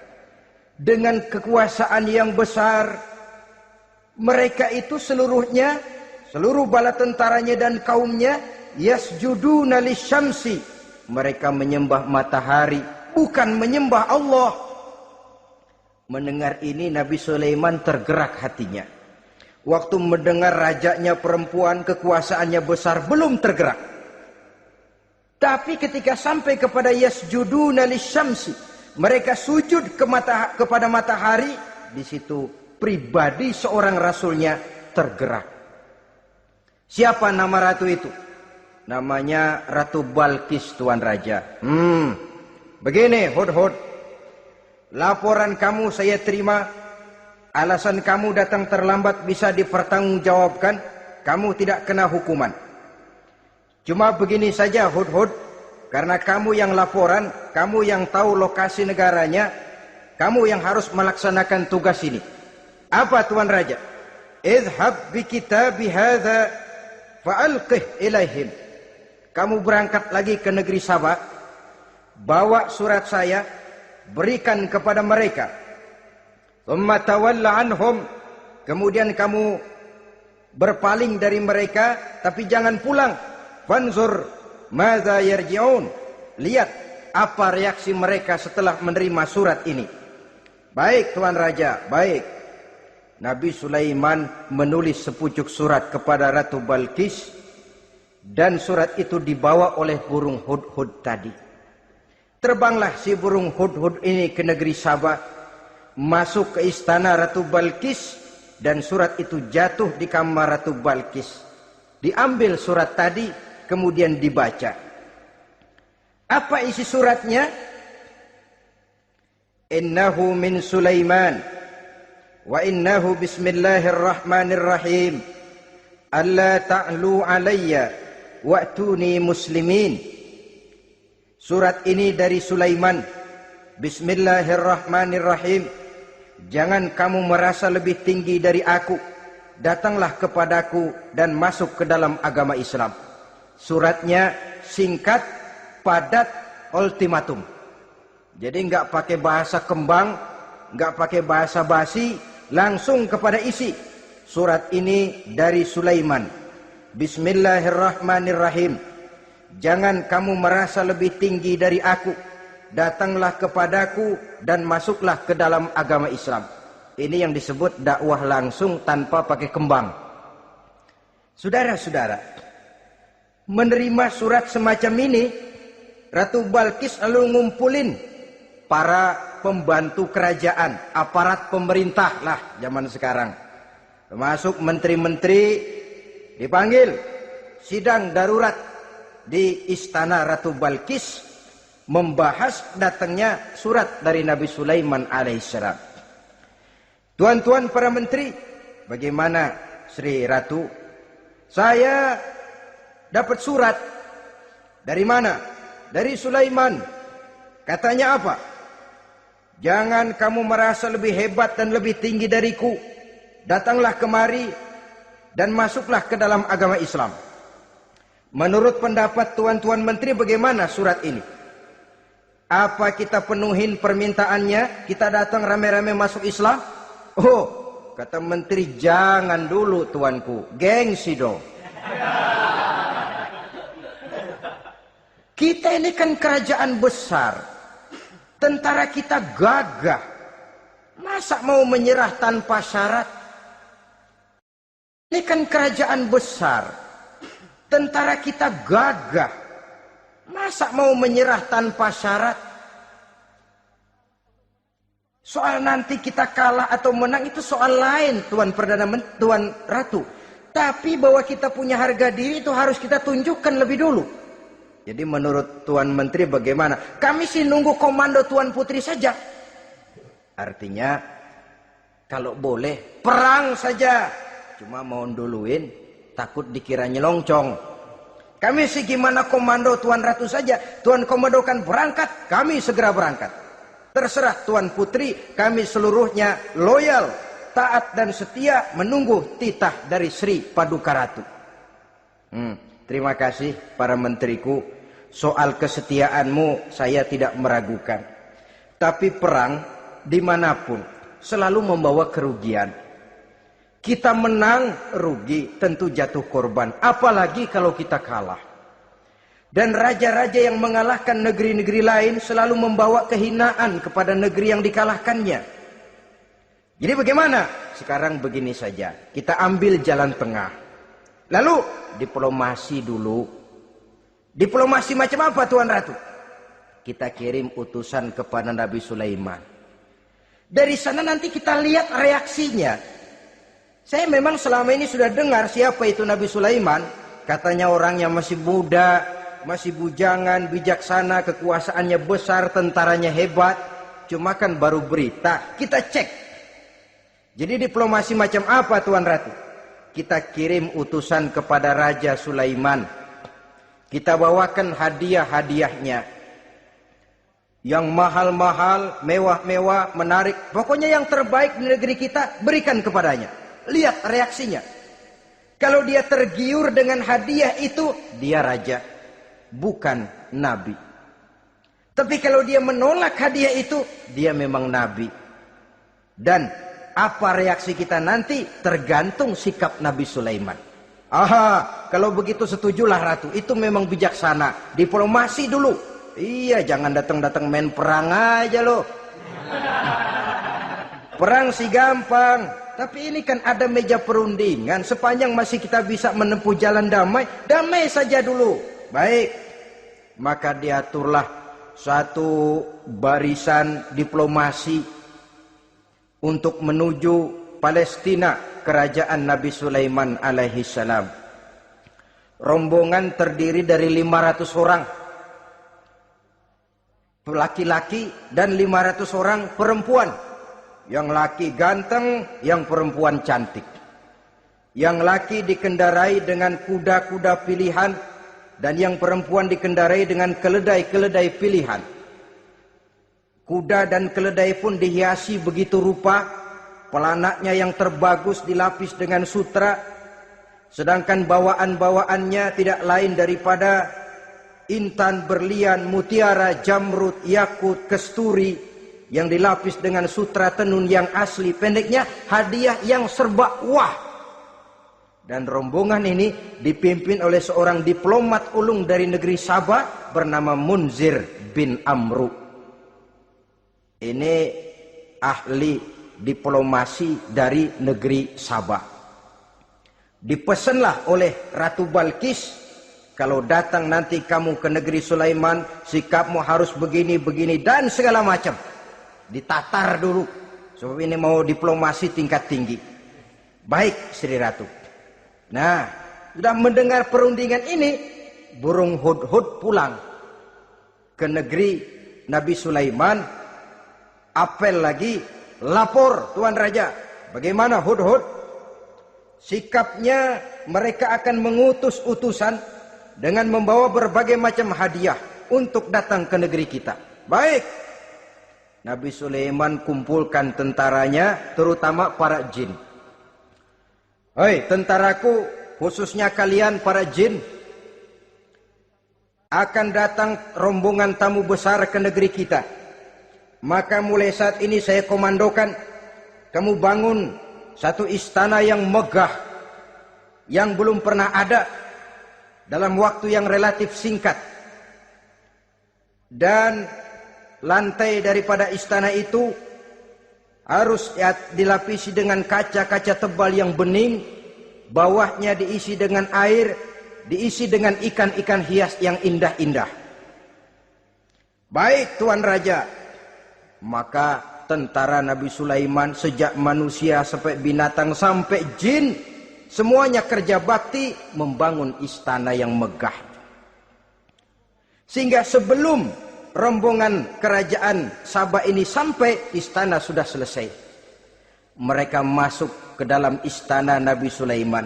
dengan kekuasaan yang besar, mereka itu seluruhnya, seluruh bala tentaranya dan kaumnya, yasjuduna lisyamsi, mereka menyembah matahari, bukan menyembah Allah. Mendengar ini Nabi Sulaiman tergerak hatinya. Waktu mendengar rajanya perempuan, kekuasaannya besar, belum tergerak. Tapi ketika sampai kepada yasjuduna lisyamsi, mereka sujud kepada matahari, di situ pribadi seorang rasulnya tergerak. Siapa nama ratu itu? Namanya Ratu Balkis Tuan Raja. Begini Hudhud, laporan kamu saya terima. Alasan kamu datang terlambat bisa dipertanggungjawabkan. Kamu tidak kena hukuman. Cuma begini saja Hudhud, karena kamu yang laporan, kamu yang tahu lokasi negaranya, kamu yang harus melaksanakan tugas ini. Apa Tuan Raja? Idhab bi kitabi hadza fa'alqih ilaihim. Kamu berangkat lagi ke negeri Sabah, bawa surat saya, berikan kepada mereka. Thumma tawalla anhum, kemudian kamu berpaling dari mereka, tapi jangan pulang. Fanzur madza yarji'un, lihat apa reaksi mereka setelah menerima surat ini. Baik Tuan Raja, baik. Nabi Sulaiman menulis sepucuk surat kepada Ratu Balkis. Dan surat itu dibawa oleh burung Hudhud tadi. Terbanglah si burung Hudhud ini ke negeri Sabah, masuk ke istana Ratu Balkis, dan surat itu jatuh di kamar Ratu Balkis. Diambil surat tadi, kemudian dibaca. Apa isi suratnya? Innahu min Sulaiman, wa innahu bismillahirrahmanirrahim. Alla ta'lu alayya wa'tuni muslimin. Surat ini dari Sulaiman. Bismillahirrahmanirrahim. Jangan kamu merasa lebih tinggi dari aku. Datanglah kepadaku dan masuk ke dalam agama Islam. Suratnya singkat, padat, ultimatum. Jadi enggak pakai bahasa kembang, enggak pakai bahasa basi, langsung kepada isi. Surat ini dari Sulaiman. Bismillahirrahmanirrahim. Jangan kamu merasa lebih tinggi dari aku. Datanglah kepadaku dan masuklah ke dalam agama Islam. Ini yang disebut dakwah langsung tanpa pakai kembang. Saudara-saudara, menerima surat semacam ini, Ratu Balkis lalu ngumpulin para pembantu kerajaan, aparat pemerintah lah zaman sekarang. termasuk menteri-menteri dipanggil sidang darurat di istana Ratu Balkis membahas datangnya surat dari Nabi Sulaiman alaihissalam. Tuan-tuan para menteri, bagaimana Sri Ratu? Saya dapat surat. Dari mana? Dari Sulaiman. Katanya apa? Jangan kamu merasa lebih hebat dan lebih tinggi dariku. Datanglah kemari dan masuklah ke dalam agama Islam. Menurut pendapat tuan-tuan menteri, bagaimana surat ini? Apa kita penuhin permintaannya? Kita datang rame-rame masuk Islam? Oh, kata menteri, jangan dulu tuanku. Gengsi dong. Kita ini kan kerajaan besar. Tentara kita gagah. Masa mau menyerah tanpa syarat? Ini kan kerajaan besar. Tentara kita gagah. Masa mau menyerah tanpa syarat? Soal nanti kita kalah atau menang itu soal lain, Tuan Perdana Menteri, Tuan Ratu. Tapi bahwa kita punya harga diri itu harus kita tunjukkan lebih dulu. Jadi menurut Tuan Menteri bagaimana? Kami sih nunggu komando Tuan Putri saja. Artinya kalau boleh perang saja. Cuma mau duluin takut dikira nyelongcong. Kami sih gimana komando Tuan Ratu saja. Tuan komandokan berangkat, kami segera berangkat. Terserah Tuan Putri, kami seluruhnya loyal, taat dan setia menunggu titah dari Sri Paduka Ratu. Terima kasih para menteriku. Soal kesetiaanmu saya tidak meragukan. Tapi perang dimanapun selalu membawa kerugian. Kita menang, rugi, tentu jatuh korban. Apalagi kalau kita kalah. Dan raja-raja yang mengalahkan negeri-negeri lain selalu membawa kehinaan kepada negeri yang dikalahkannya. Jadi bagaimana? Sekarang begini saja. Kita ambil jalan tengah. Lalu diplomasi dulu. Diplomasi macam apa Tuan Ratu? Kita kirim utusan kepada Nabi Sulaiman. Dari sana nanti kita lihat reaksinya. Saya memang selama ini sudah dengar siapa itu Nabi Sulaiman. Katanya orangnya masih muda, masih bujangan, bijaksana, kekuasaannya besar, tentaranya hebat. Cuma kan baru berita, kita cek. Jadi diplomasi macam apa Tuan Ratu? Kita kirim utusan kepada Raja Sulaiman. Kita bawakan hadiah-hadiahnya. Yang mahal-mahal, mewah-mewah, menarik. Pokoknya yang terbaik di negeri kita, berikan kepadanya. Lihat reaksinya. Kalau dia tergiur dengan hadiah itu, dia raja, bukan nabi. Tapi kalau dia menolak hadiah itu, dia memang nabi. Dan apa reaksi kita nanti tergantung sikap Nabi Sulaiman. Aha, kalau begitu setujulah Ratu. Itu memang bijaksana. Diplomasi dulu. Iya, jangan datang-datang main perang aja loh. Perang sih gampang. Tapi ini kan ada meja perundingan. Sepanjang masih kita bisa menempuh jalan damai, damai saja dulu. Baik. Maka diaturlah satu barisan diplomasi untuk menuju Palestina, kerajaan Nabi Sulaiman alaihi salam. Rombongan terdiri dari 500 orang laki-laki dan 500 orang perempuan. Yang laki ganteng, yang perempuan cantik. Yang laki dikendarai dengan kuda-kuda pilihan, dan yang perempuan dikendarai dengan keledai-keledai pilihan. Kuda dan keledai pun dihiasi begitu rupa, pelanaknya yang terbagus dilapis dengan sutra, sedangkan bawaan-bawaannya tidak lain daripada intan, berlian, mutiara, jamrud, yakut, kesturi, yang dilapis dengan sutra tenun yang asli. Pendeknya hadiah yang serba wah. Dan rombongan ini dipimpin oleh seorang diplomat ulung dari negeri Sabah bernama Munzir bin Amru. Ini ahli diplomasi dari negeri Sabah. Dipesanlah oleh Ratu Balkis, kalau datang nanti kamu ke negeri Sulaiman, sikapmu harus begini, begini, dan segala macam. Ditatar dulu. Sebab ini mau diplomasi tingkat tinggi. Baik Sri Ratu. Nah, sudah mendengar perundingan ini, burung hudhud pulang ke negeri Nabi Sulaiman. Apel lagi, lapor Tuan Raja. Bagaimana hudhud? Sikapnya mereka akan mengutus utusan dengan membawa berbagai macam hadiah untuk datang ke negeri kita. Baik. Nabi Sulaiman kumpulkan tentaranya, terutama para jin. Hei tentaraku, khususnya kalian para jin, akan datang rombongan tamu besar ke negeri kita. Maka mulai saat ini saya komandokan, kamu bangun satu istana yang megah, yang belum pernah ada dalam waktu yang relatif singkat. Dan lantai daripada istana itu harus dilapisi dengan kaca-kaca tebal yang bening, bawahnya diisi dengan air, diisi dengan ikan-ikan hias yang indah-indah. Baik Tuan Raja. Maka tentara Nabi Sulaiman, sejak manusia sampai binatang sampai jin, semuanya kerja bakti membangun istana yang megah. Sehingga sebelum rombongan kerajaan Sabah ini sampai, istana sudah selesai. Mereka masuk ke dalam istana Nabi Sulaiman.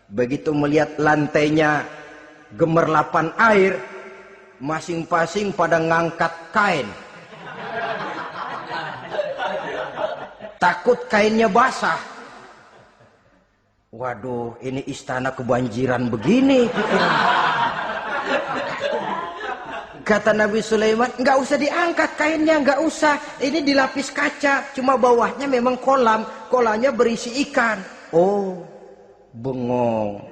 Begitu melihat lantainya gemerlapan air, masing-masing pada ngangkat kain. Takut kainnya basah. Waduh, ini istana kebanjiran begini. Kata Nabi Sulaiman, nggak usah diangkat kainnya, nggak usah. Ini dilapis kaca, cuma bawahnya memang kolam. Kolamnya berisi ikan. Oh, bengong.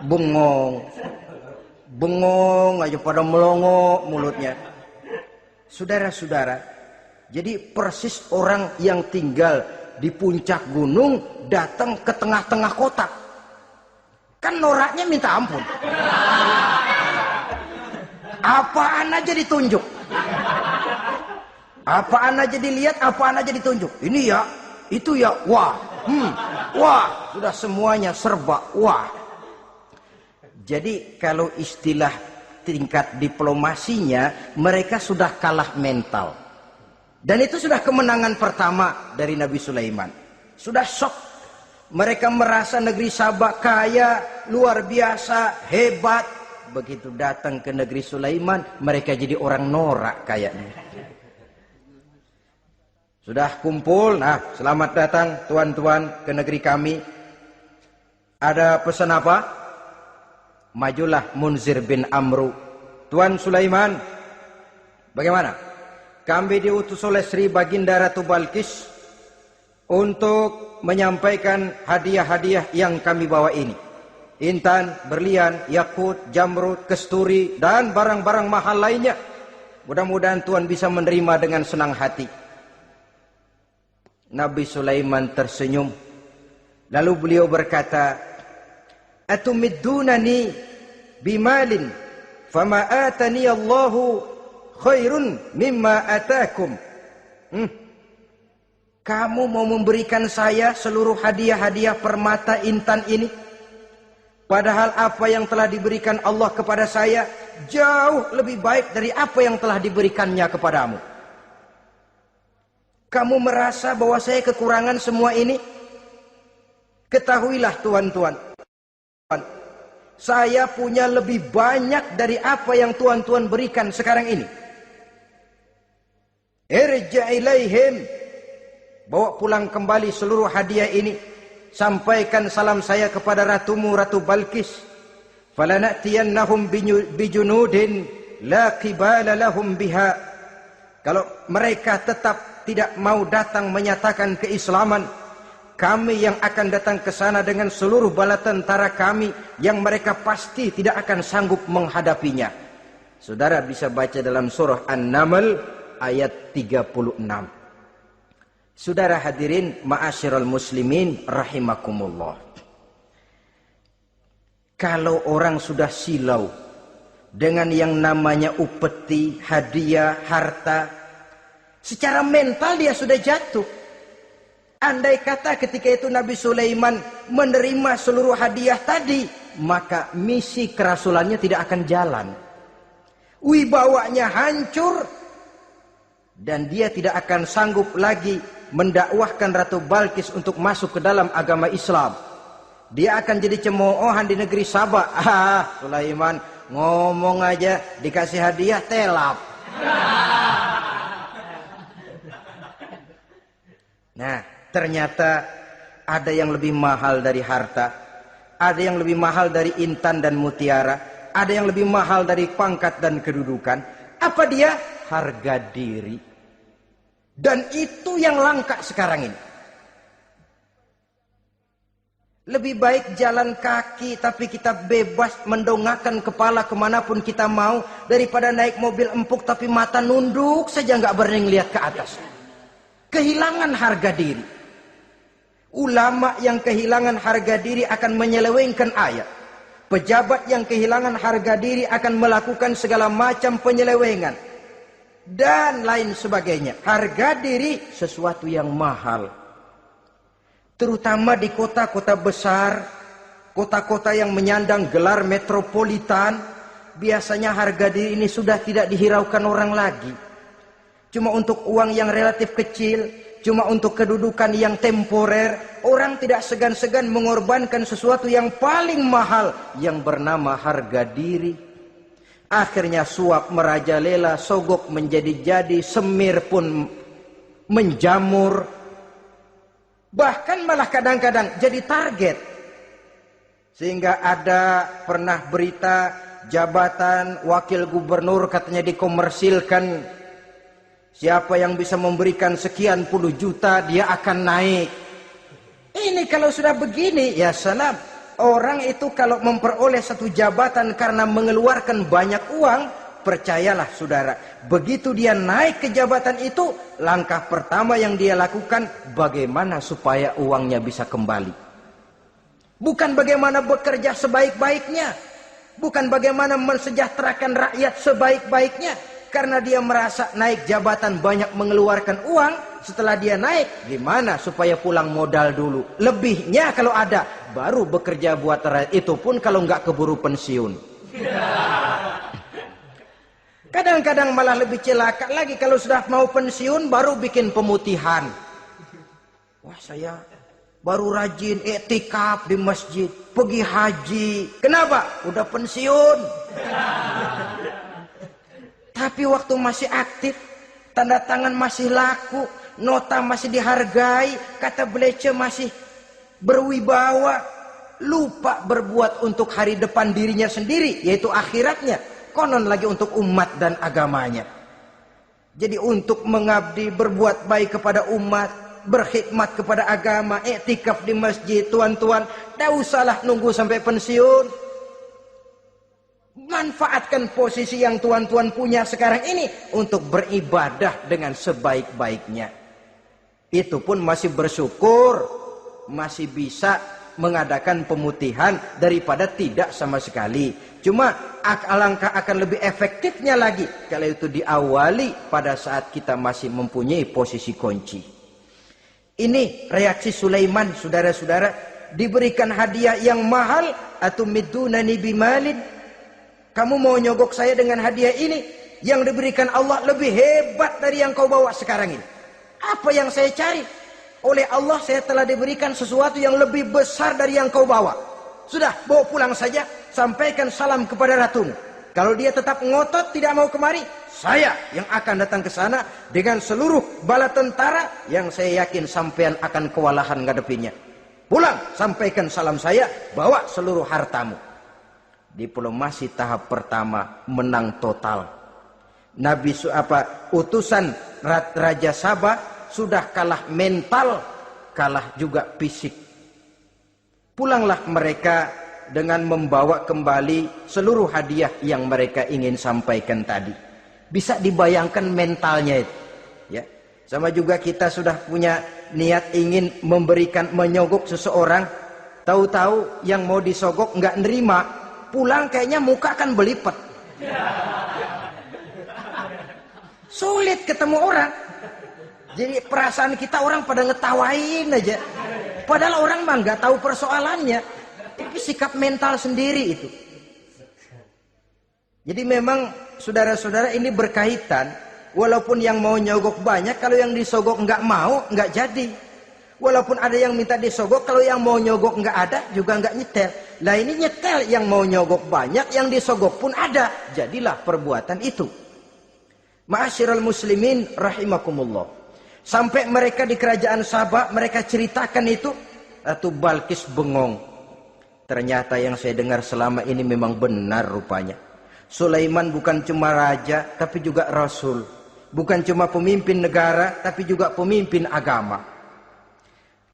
Bengong. Bengong aja pada melongo mulutnya. Saudara-saudara, jadi persis orang yang tinggal di puncak gunung datang ke tengah-tengah kota. Kan noraknya minta ampun. Apaan aja ditunjuk. Apaan aja dilihat, apaan aja ditunjuk. Ini ya, itu ya, wah. Wah, sudah semuanya serba wah. Jadi kalau istilah tingkat diplomasinya, mereka sudah kalah mental. Dan itu sudah kemenangan pertama dari Nabi Sulaiman. Sudah shock. Mereka merasa negeri Sabah kaya, luar biasa, hebat. Begitu datang ke negeri Sulaiman, mereka jadi orang norak kayaknya. Sudah kumpul, nah selamat datang tuan-tuan ke negeri kami. Ada pesan apa? Majulah Munzir bin Amru. Tuan Sulaiman, bagaimana? Kami diutus oleh Sri Baginda Ratu Balkis untuk menyampaikan hadiah-hadiah yang kami bawa ini. Intan, berlian, yakut, jamrud, kesturi, dan barang-barang mahal lainnya. Mudah-mudahan Tuan bisa menerima dengan senang hati. Nabi Sulaiman tersenyum. Lalu beliau berkata, Atumiddunani bimalin, fama atani Allahu khairun mimma atakum. Kamu mau memberikan saya seluruh hadiah-hadiah permata intan ini, padahal apa yang telah diberikan Allah kepada saya jauh lebih baik dari apa yang telah diberikannya kepadamu. Kamu merasa bahwa saya kekurangan semua ini? Ketahuilah tuan-tuan, saya punya lebih banyak dari apa yang tuan-tuan berikan sekarang ini. Irja' ilaihim, bawa pulang kembali seluruh hadiah ini. Sampaikan salam saya kepada ratumu, Ratu Balkis. Falana'tiyannahum bijunudin la qibala lahum biha. Kalau mereka tetap tidak mau datang menyatakan keislaman, kami yang akan datang ke sana dengan seluruh bala tentara kami yang mereka pasti tidak akan sanggup menghadapinya. Saudara bisa baca dalam surah An-Naml ayat 36. Saudara hadirin ma'asyiral muslimin rahimakumullah. Kalau orang sudah silau dengan yang namanya upeti, hadiah, harta, secara mental dia sudah jatuh. Andai kata ketika itu Nabi Sulaiman menerima seluruh hadiah tadi, maka misi kerasulannya tidak akan jalan. Wibawanya hancur, dan dia tidak akan sanggup lagi mendakwahkan Ratu Balkis untuk masuk ke dalam agama Islam. Dia akan jadi cemoohan di negeri Sabah. Sulaiman ngomong aja dikasih hadiah telap. Nah, ternyata ada yang lebih mahal dari harta, ada yang lebih mahal dari intan dan mutiara, ada yang lebih mahal dari pangkat dan kedudukan. Apa dia? Harga diri. Dan itu yang langka sekarang ini. Lebih baik jalan kaki tapi kita bebas mendongakkan kepala kemanapun kita mau, daripada naik mobil empuk tapi mata nunduk saja nggak berani lihat ke atas. Kehilangan harga diri. Ulama yang kehilangan harga diri akan menyelewengkan ayat. Pejabat yang kehilangan harga diri akan melakukan segala macam penyelewengan dan lain sebagainya. Harga diri sesuatu yang mahal. Terutama di kota-kota besar, kota-kota yang menyandang gelar metropolitan, biasanya harga diri ini sudah tidak dihiraukan orang lagi. Cuma untuk uang yang relatif kecil, cuma untuk kedudukan yang temporer, orang tidak segan-segan mengorbankan sesuatu yang paling mahal yang bernama harga diri. Akhirnya suap merajalela, sogok menjadi-jadi, semir pun menjamur. Bahkan malah kadang-kadang jadi target. Sehingga ada pernah berita jabatan wakil gubernur katanya dikomersilkan. Siapa yang bisa memberikan sekian puluh juta dia akan naik. Ini kalau sudah begini, ya salam. Orang itu kalau memperoleh satu jabatan karena mengeluarkan banyak uang, percayalah saudara, begitu dia naik ke jabatan itu, langkah pertama yang dia lakukan, bagaimana supaya uangnya bisa kembali. Bukan bagaimana bekerja sebaik-baiknya, bukan bagaimana mensejahterakan rakyat sebaik-baiknya. Karena dia merasa naik jabatan banyak mengeluarkan uang, setelah dia naik, gimana supaya pulang modal dulu. Lebihnya kalau ada, baru bekerja buat rakyat, itu pun kalau nggak keburu pensiun. Kadang-kadang malah lebih celaka lagi, kalau sudah mau pensiun baru bikin pemutihan. Wah, saya baru rajin iktikaf di masjid, pergi haji. Kenapa? Udah pensiun. Tapi waktu masih aktif, tanda tangan masih laku, nota masih dihargai, kata belece masih berwibawa, lupa berbuat untuk hari depan dirinya sendiri, yaitu akhiratnya. Konon lagi untuk umat dan agamanya. Jadi untuk mengabdi, berbuat baik kepada umat, berkhidmat kepada agama, iktikaf di masjid, tuan-tuan, tak usahlah nunggu sampai pensiun. Manfaatkan posisi yang tuan-tuan punya sekarang ini untuk beribadah dengan sebaik-baiknya. Itu pun masih bersyukur, masih bisa mengadakan pemutihan daripada tidak sama sekali. Cuma alangkah akan lebih efektifnya lagi kalau itu diawali pada saat kita masih mempunyai posisi kunci. Ini reaksi Sulaiman, saudara-saudara. Diberikan hadiah yang mahal, atau midunani bimalin. Kamu mau nyogok saya dengan hadiah ini? Yang diberikan Allah lebih hebat dari yang kau bawa sekarang ini. Apa yang saya cari? Oleh Allah saya telah diberikan sesuatu yang lebih besar dari yang kau bawa. Sudah, bawa pulang saja. Sampaikan salam kepada ratumu. Kalau dia tetap ngotot tidak mau kemari, saya yang akan datang ke sana dengan seluruh bala tentara yang saya yakin sampean akan kewalahan ngadepinnya. Pulang, sampaikan salam saya, bawa seluruh hartamu. Diplomasi tahap pertama menang total. Utusan Raja Sabah sudah kalah mental, kalah juga fisik. Pulanglah mereka dengan membawa kembali seluruh hadiah yang mereka ingin sampaikan tadi. Bisa dibayangkan mentalnya itu, ya. Sama juga kita sudah punya niat ingin menyogok seseorang, tahu-tahu yang mau disogok nggak nerima, pulang kayaknya muka kan belipet. Sulit ketemu orang. Jadi perasaan kita orang pada ngetawain aja. Padahal orang mah nggak tahu persoalannya. Tapi sikap mental sendiri itu. Jadi memang saudara-saudara ini berkaitan. Walaupun yang mau nyogok banyak, kalau yang disogok nggak mau, nggak jadi. Walaupun ada yang minta disogok, kalau yang mau nyogok nggak ada, juga nggak nyetel. Lah ini nyetel, yang mau nyogok banyak, yang disogok pun ada. Jadilah perbuatan itu. Ma'asyiral muslimin rahimakumullah. Sampai mereka di kerajaan Sabah, mereka ceritakan itu, Ratu Balkis bengong. Ternyata yang saya dengar selama ini memang benar rupanya. Sulaiman bukan cuma raja, tapi juga rasul. Bukan cuma pemimpin negara, tapi juga pemimpin agama.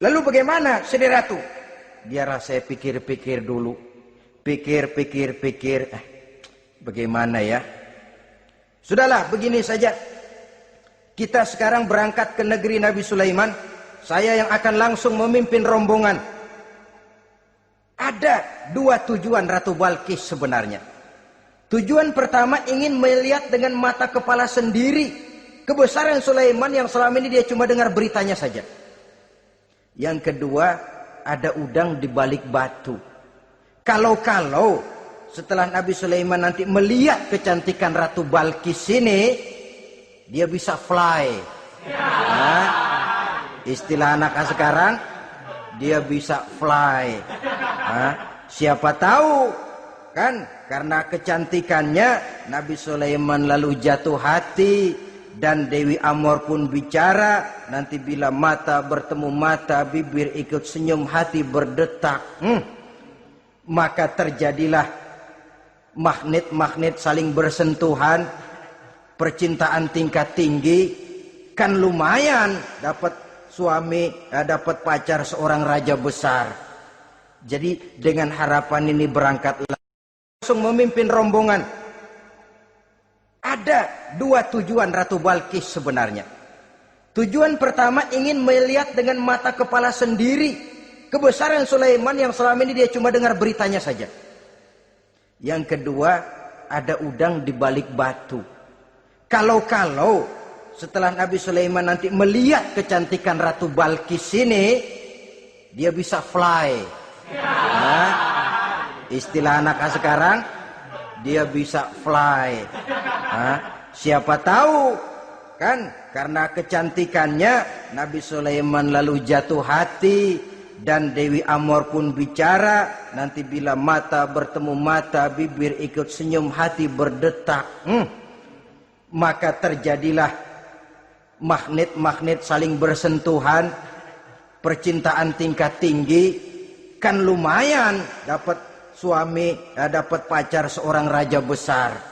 Lalu bagaimana, Sri Ratu? Biarlah saya pikir-pikir dulu. Pikir. Bagaimana ya? Sudahlah, begini saja. Kita sekarang berangkat ke negeri Nabi Sulaiman. Saya yang akan langsung memimpin rombongan. Ada dua tujuan Ratu Balkis sebenarnya. Tujuan pertama ingin melihat dengan mata kepala sendiri kebesaran Sulaiman yang selama ini dia cuma dengar beritanya saja. Yang kedua, ada udang di balik batu. Kalau setelah Nabi Sulaiman nanti melihat kecantikan Ratu Balkis ini, dia bisa fly. Nah, istilah anak sekarang, dia bisa fly. Nah, siapa tahu kan karena kecantikannya Nabi Sulaiman lalu jatuh hati. Dan Dewi Amor pun bicara, nanti bila mata bertemu mata, bibir ikut senyum, hati berdetak. Maka terjadilah magnet-magnet saling bersentuhan, percintaan tingkat tinggi. Kan lumayan dapat suami, dapat pacar seorang raja besar. Jadi dengan harapan ini berangkatlah langsung memimpin rombongan. Ada dua tujuan Ratu Balkis sebenarnya. Tujuan pertama ingin melihat dengan mata kepala sendiri kebesaran Sulaiman yang selama ini dia cuma dengar beritanya saja. Yang kedua, ada udang di balik batu. Kalau setelah Nabi Sulaiman nanti melihat kecantikan Ratu Balkis ini, dia bisa fly. Nah, istilah anak sekarang, dia bisa fly. Siapa tahu kan karena kecantikannya Nabi Sulaiman lalu jatuh hati. Dan Dewi Amor pun bicara, nanti bila mata bertemu mata, bibir ikut senyum, hati berdetak. Maka terjadilah magnet-magnet saling bersentuhan, percintaan tingkat tinggi. Kan lumayan dapat suami, dapat pacar seorang raja besar.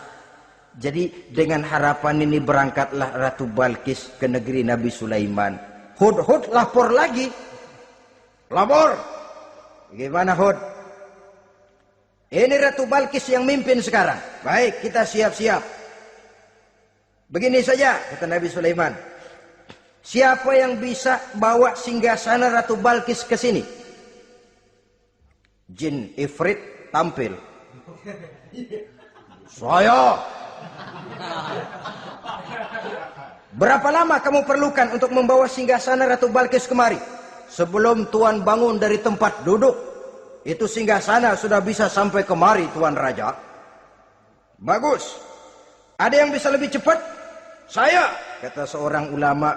Jadi dengan harapan ini berangkatlah Ratu Balkis ke negeri Nabi Sulaiman. Hud lapor lagi. Lapor. Gimana Hud? Ini Ratu Balkis yang mimpin sekarang. Baik, kita siap-siap. Begini saja kata Nabi Sulaiman. Siapa yang bisa bawa singgasana Ratu Balkis ke sini? Jin Ifrit tampil. Saya. Berapa lama kamu perlukan untuk membawa singgasana Ratu Balkis kemari? Sebelum Tuan bangun dari tempat duduk, itu singgasana sudah bisa sampai kemari, Tuan Raja. Bagus. Ada yang bisa lebih cepat? Saya, kata seorang ulama.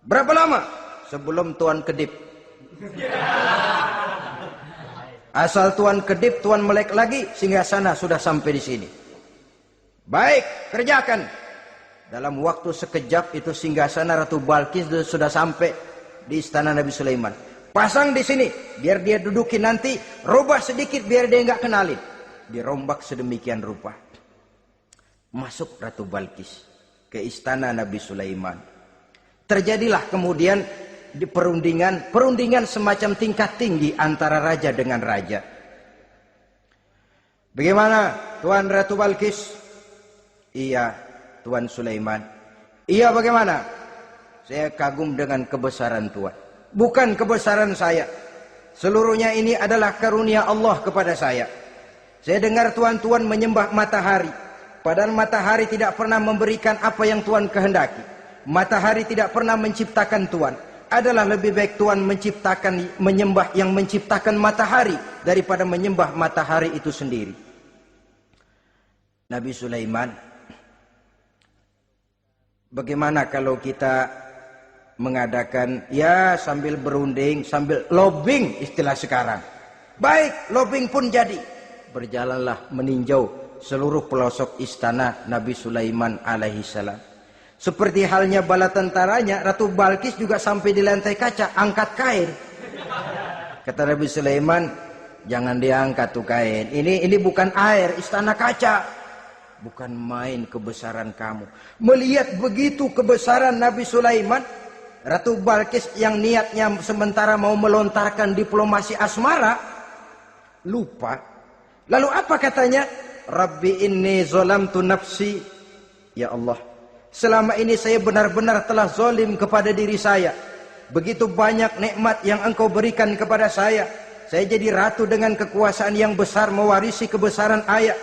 Berapa lama? Sebelum Tuan kedip. Asal Tuan kedip, Tuan melek lagi, singgasana sudah sampai di sini. Baik, kerjakan. Dalam waktu sekejap itu singgasana Ratu Balkis sudah sampai di istana Nabi Sulaiman. Pasang di sini, biar dia dudukin nanti. Robah sedikit biar dia nggak kenalin. Dirombak sedemikian rupa. Masuk Ratu Balkis ke istana Nabi Sulaiman. Terjadilah kemudian di perundingan semacam tingkat tinggi antara raja dengan raja. Bagaimana Tuan Ratu Balkis? Iya, Tuan Sulaiman. Iya, bagaimana? Saya kagum dengan kebesaran Tuan. Bukan kebesaran saya. Seluruhnya ini adalah karunia Allah kepada saya. Saya dengar Tuan menyembah matahari. Padahal matahari tidak pernah memberikan apa yang Tuan kehendaki. matahari tidak pernah menciptakan Tuhan. Adalah lebih baik Tuhan menyembah yang menciptakan matahari daripada menyembah matahari itu sendiri. Nabi Sulaiman, bagaimana kalau kita mengadakan ya sambil berunding, sambil lobbying istilah sekarang. Baik, lobbying pun jadi. Berjalanlah meninjau seluruh pelosok istana Nabi Sulaiman alaihi salam. Seperti halnya bala tentaranya, Ratu Balkis juga sampai di lantai kaca, angkat kain. Kata Nabi Sulaiman, jangan diangkat tuh kain. Ini bukan air, istana kaca. Bukan main kebesaran kamu. Melihat begitu kebesaran Nabi Sulaiman, Ratu Balkis yang niatnya sementara mau melontarkan diplomasi asmara, lupa. Lalu apa katanya? Rabbi inni zolamtu nafsi. Ya Allah, selama ini saya benar-benar telah zalim kepada diri saya. Begitu banyak nikmat yang engkau berikan kepada saya. Saya jadi ratu dengan kekuasaan yang besar, mewarisi kebesaran ayah.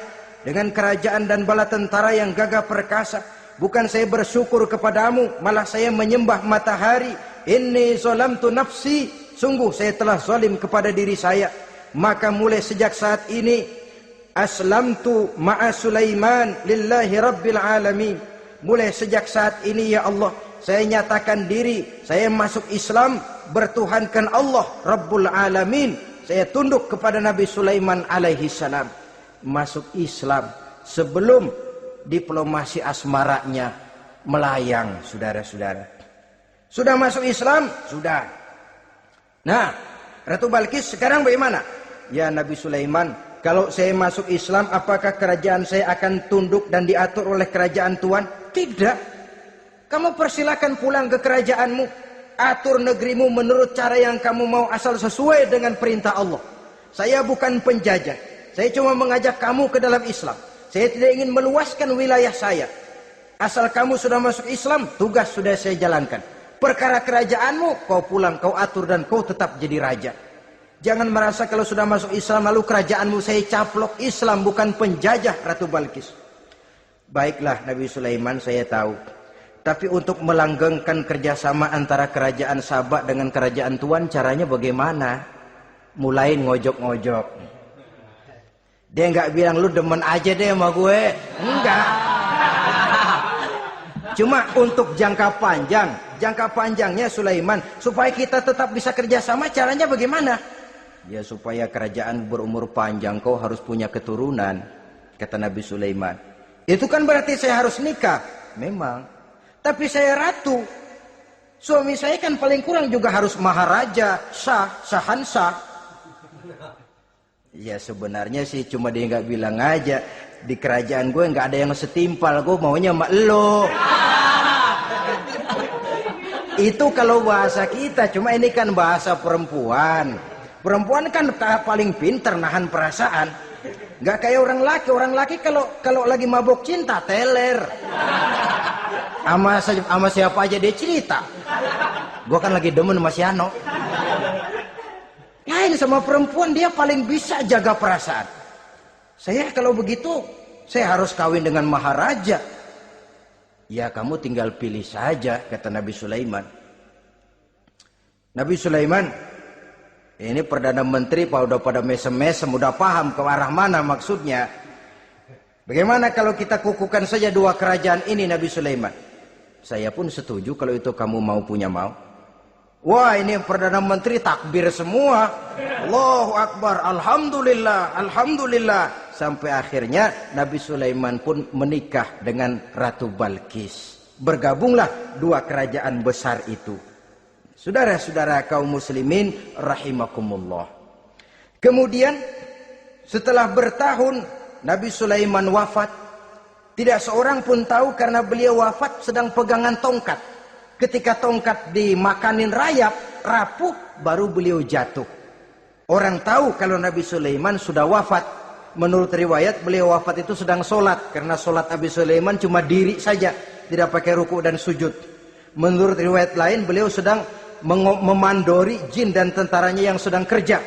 Dengan kerajaan dan bala tentara yang gagah perkasa. Bukan saya bersyukur kepadamu, malah saya menyembah matahari. Inni zalamtu nafsi. Sungguh saya telah zalim kepada diri saya. Maka mulai sejak saat ini, aslamtu ma'a Sulaiman lillahi rabbil alamin. Mulai sejak saat ini ya Allah, saya nyatakan diri, saya masuk Islam, bertuhankan Allah Rabbul Alamin. Saya tunduk kepada Nabi Sulaiman alaihi salam. Masuk Islam sebelum diplomasi asmaranya melayang, saudara-saudara. Sudah masuk Islam? Sudah. Nah, Ratu Balkis sekarang bagaimana? Ya Nabi Sulaiman, kalau saya masuk Islam, apakah kerajaan saya akan tunduk dan diatur oleh kerajaan Tuhan? Tidak. Kamu persilakan pulang ke kerajaanmu. Atur negerimu menurut cara yang kamu mau, asal sesuai dengan perintah Allah. Saya bukan penjajah. Saya cuma mengajak kamu ke dalam Islam. Saya tidak ingin meluaskan wilayah saya. Asal kamu sudah masuk Islam, tugas sudah saya jalankan. Perkara kerajaanmu, kau pulang, kau atur dan kau tetap jadi raja. Jangan merasa kalau sudah masuk Islam lalu kerajaanmu saya caplok. Islam bukan penjajah, Ratu Balkis. Baiklah Nabi Sulaiman, saya tahu. Tapi untuk melanggengkan kerjasama antara kerajaan Sabak dengan kerajaan Tuhan, caranya bagaimana? Mulai ngojok-ngojok. Dia nggak bilang lu demen aja deh sama gue. Enggak. Cuma untuk jangka panjang. Jangka panjangnya Sulaiman, supaya kita tetap bisa kerjasama, caranya bagaimana? Ya supaya kerajaan berumur panjang, kau harus punya keturunan. Kata Nabi Sulaiman. Itu kan berarti saya harus nikah. Memang. Tapi saya ratu. Suami saya kan paling kurang juga harus maharaja, sahansah. Ya sebenarnya sih cuma dia nggak bilang aja. Di kerajaan gue nggak ada yang setimpal. Gue maunya sama elo. Itu kalau bahasa kita. Cuma ini kan bahasa perempuan. Perempuan kan paling pintar nahan perasaan. Nggak kayak orang laki. Orang laki kalau lagi mabok cinta teler. Sama siapa aja dia cerita. Gue kan lagi demen sama si Ano. Lain sama perempuan, dia paling bisa jaga perasaan. Saya kalau begitu, saya harus kawin dengan maharaja. Ya kamu tinggal pilih saja, kata Nabi Sulaiman. Nabi Sulaiman, ini Perdana Menteri udah pada mesem-mesem, udah paham ke arah mana maksudnya. Bagaimana kalau kita kukuhkan saja dua kerajaan ini, Nabi Sulaiman? Saya pun setuju kalau itu kamu punya mau. Wah, ini Perdana Menteri takbir semua. Allahu Akbar, Alhamdulillah, Alhamdulillah. Sampai akhirnya Nabi Sulaiman pun menikah dengan Ratu Balkis. Bergabunglah dua kerajaan besar itu. Saudara-saudara kaum muslimin rahimakumullah. Kemudian setelah bertahun Nabi Sulaiman wafat. Tidak seorang pun tahu karena beliau wafat sedang pegangan tongkat. Ketika tongkat dimakanin rayap, rapuh, baru beliau jatuh. Orang tahu kalau Nabi Sulaiman sudah wafat. Menurut riwayat beliau wafat itu sedang sholat. Karena sholat Nabi Sulaiman cuma diri saja. Tidak pakai ruku dan sujud. Menurut riwayat lain beliau sedang memandori jin dan tentaranya yang sedang kerja.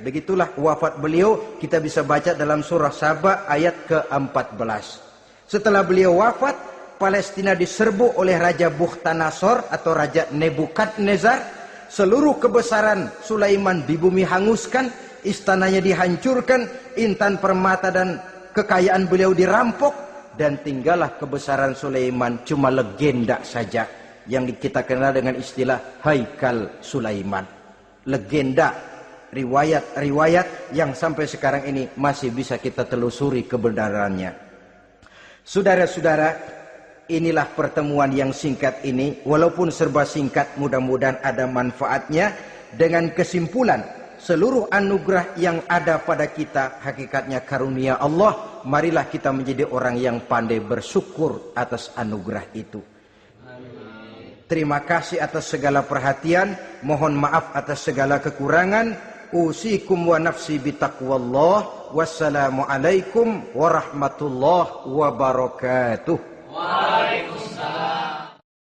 Begitulah wafat beliau. Kita bisa baca dalam surah Saba ayat ke-14. Setelah beliau wafat, Palestina diserbu oleh Raja Bukhtanasor atau Raja Nebukadnezar, seluruh kebesaran Sulaiman di bumi hanguskan, istananya dihancurkan, intan permata dan kekayaan beliau dirampok, dan tinggallah kebesaran Sulaiman cuma legenda saja yang kita kenal dengan istilah Haikal Sulaiman. Legenda, riwayat-riwayat yang sampai sekarang ini masih bisa kita telusuri kebenarannya. Saudara-saudara, inilah pertemuan yang singkat ini, walaupun serba singkat, mudah-mudahan ada manfaatnya. Dengan kesimpulan, seluruh anugerah yang ada pada kita hakikatnya karunia Allah. Marilah kita menjadi orang yang pandai bersyukur atas anugerah itu. Terima kasih atas segala perhatian, mohon maaf atas segala kekurangan. Usikum wa nafsi bitaqwallah. Wassalamualaikum warahmatullahi wabarakatuh.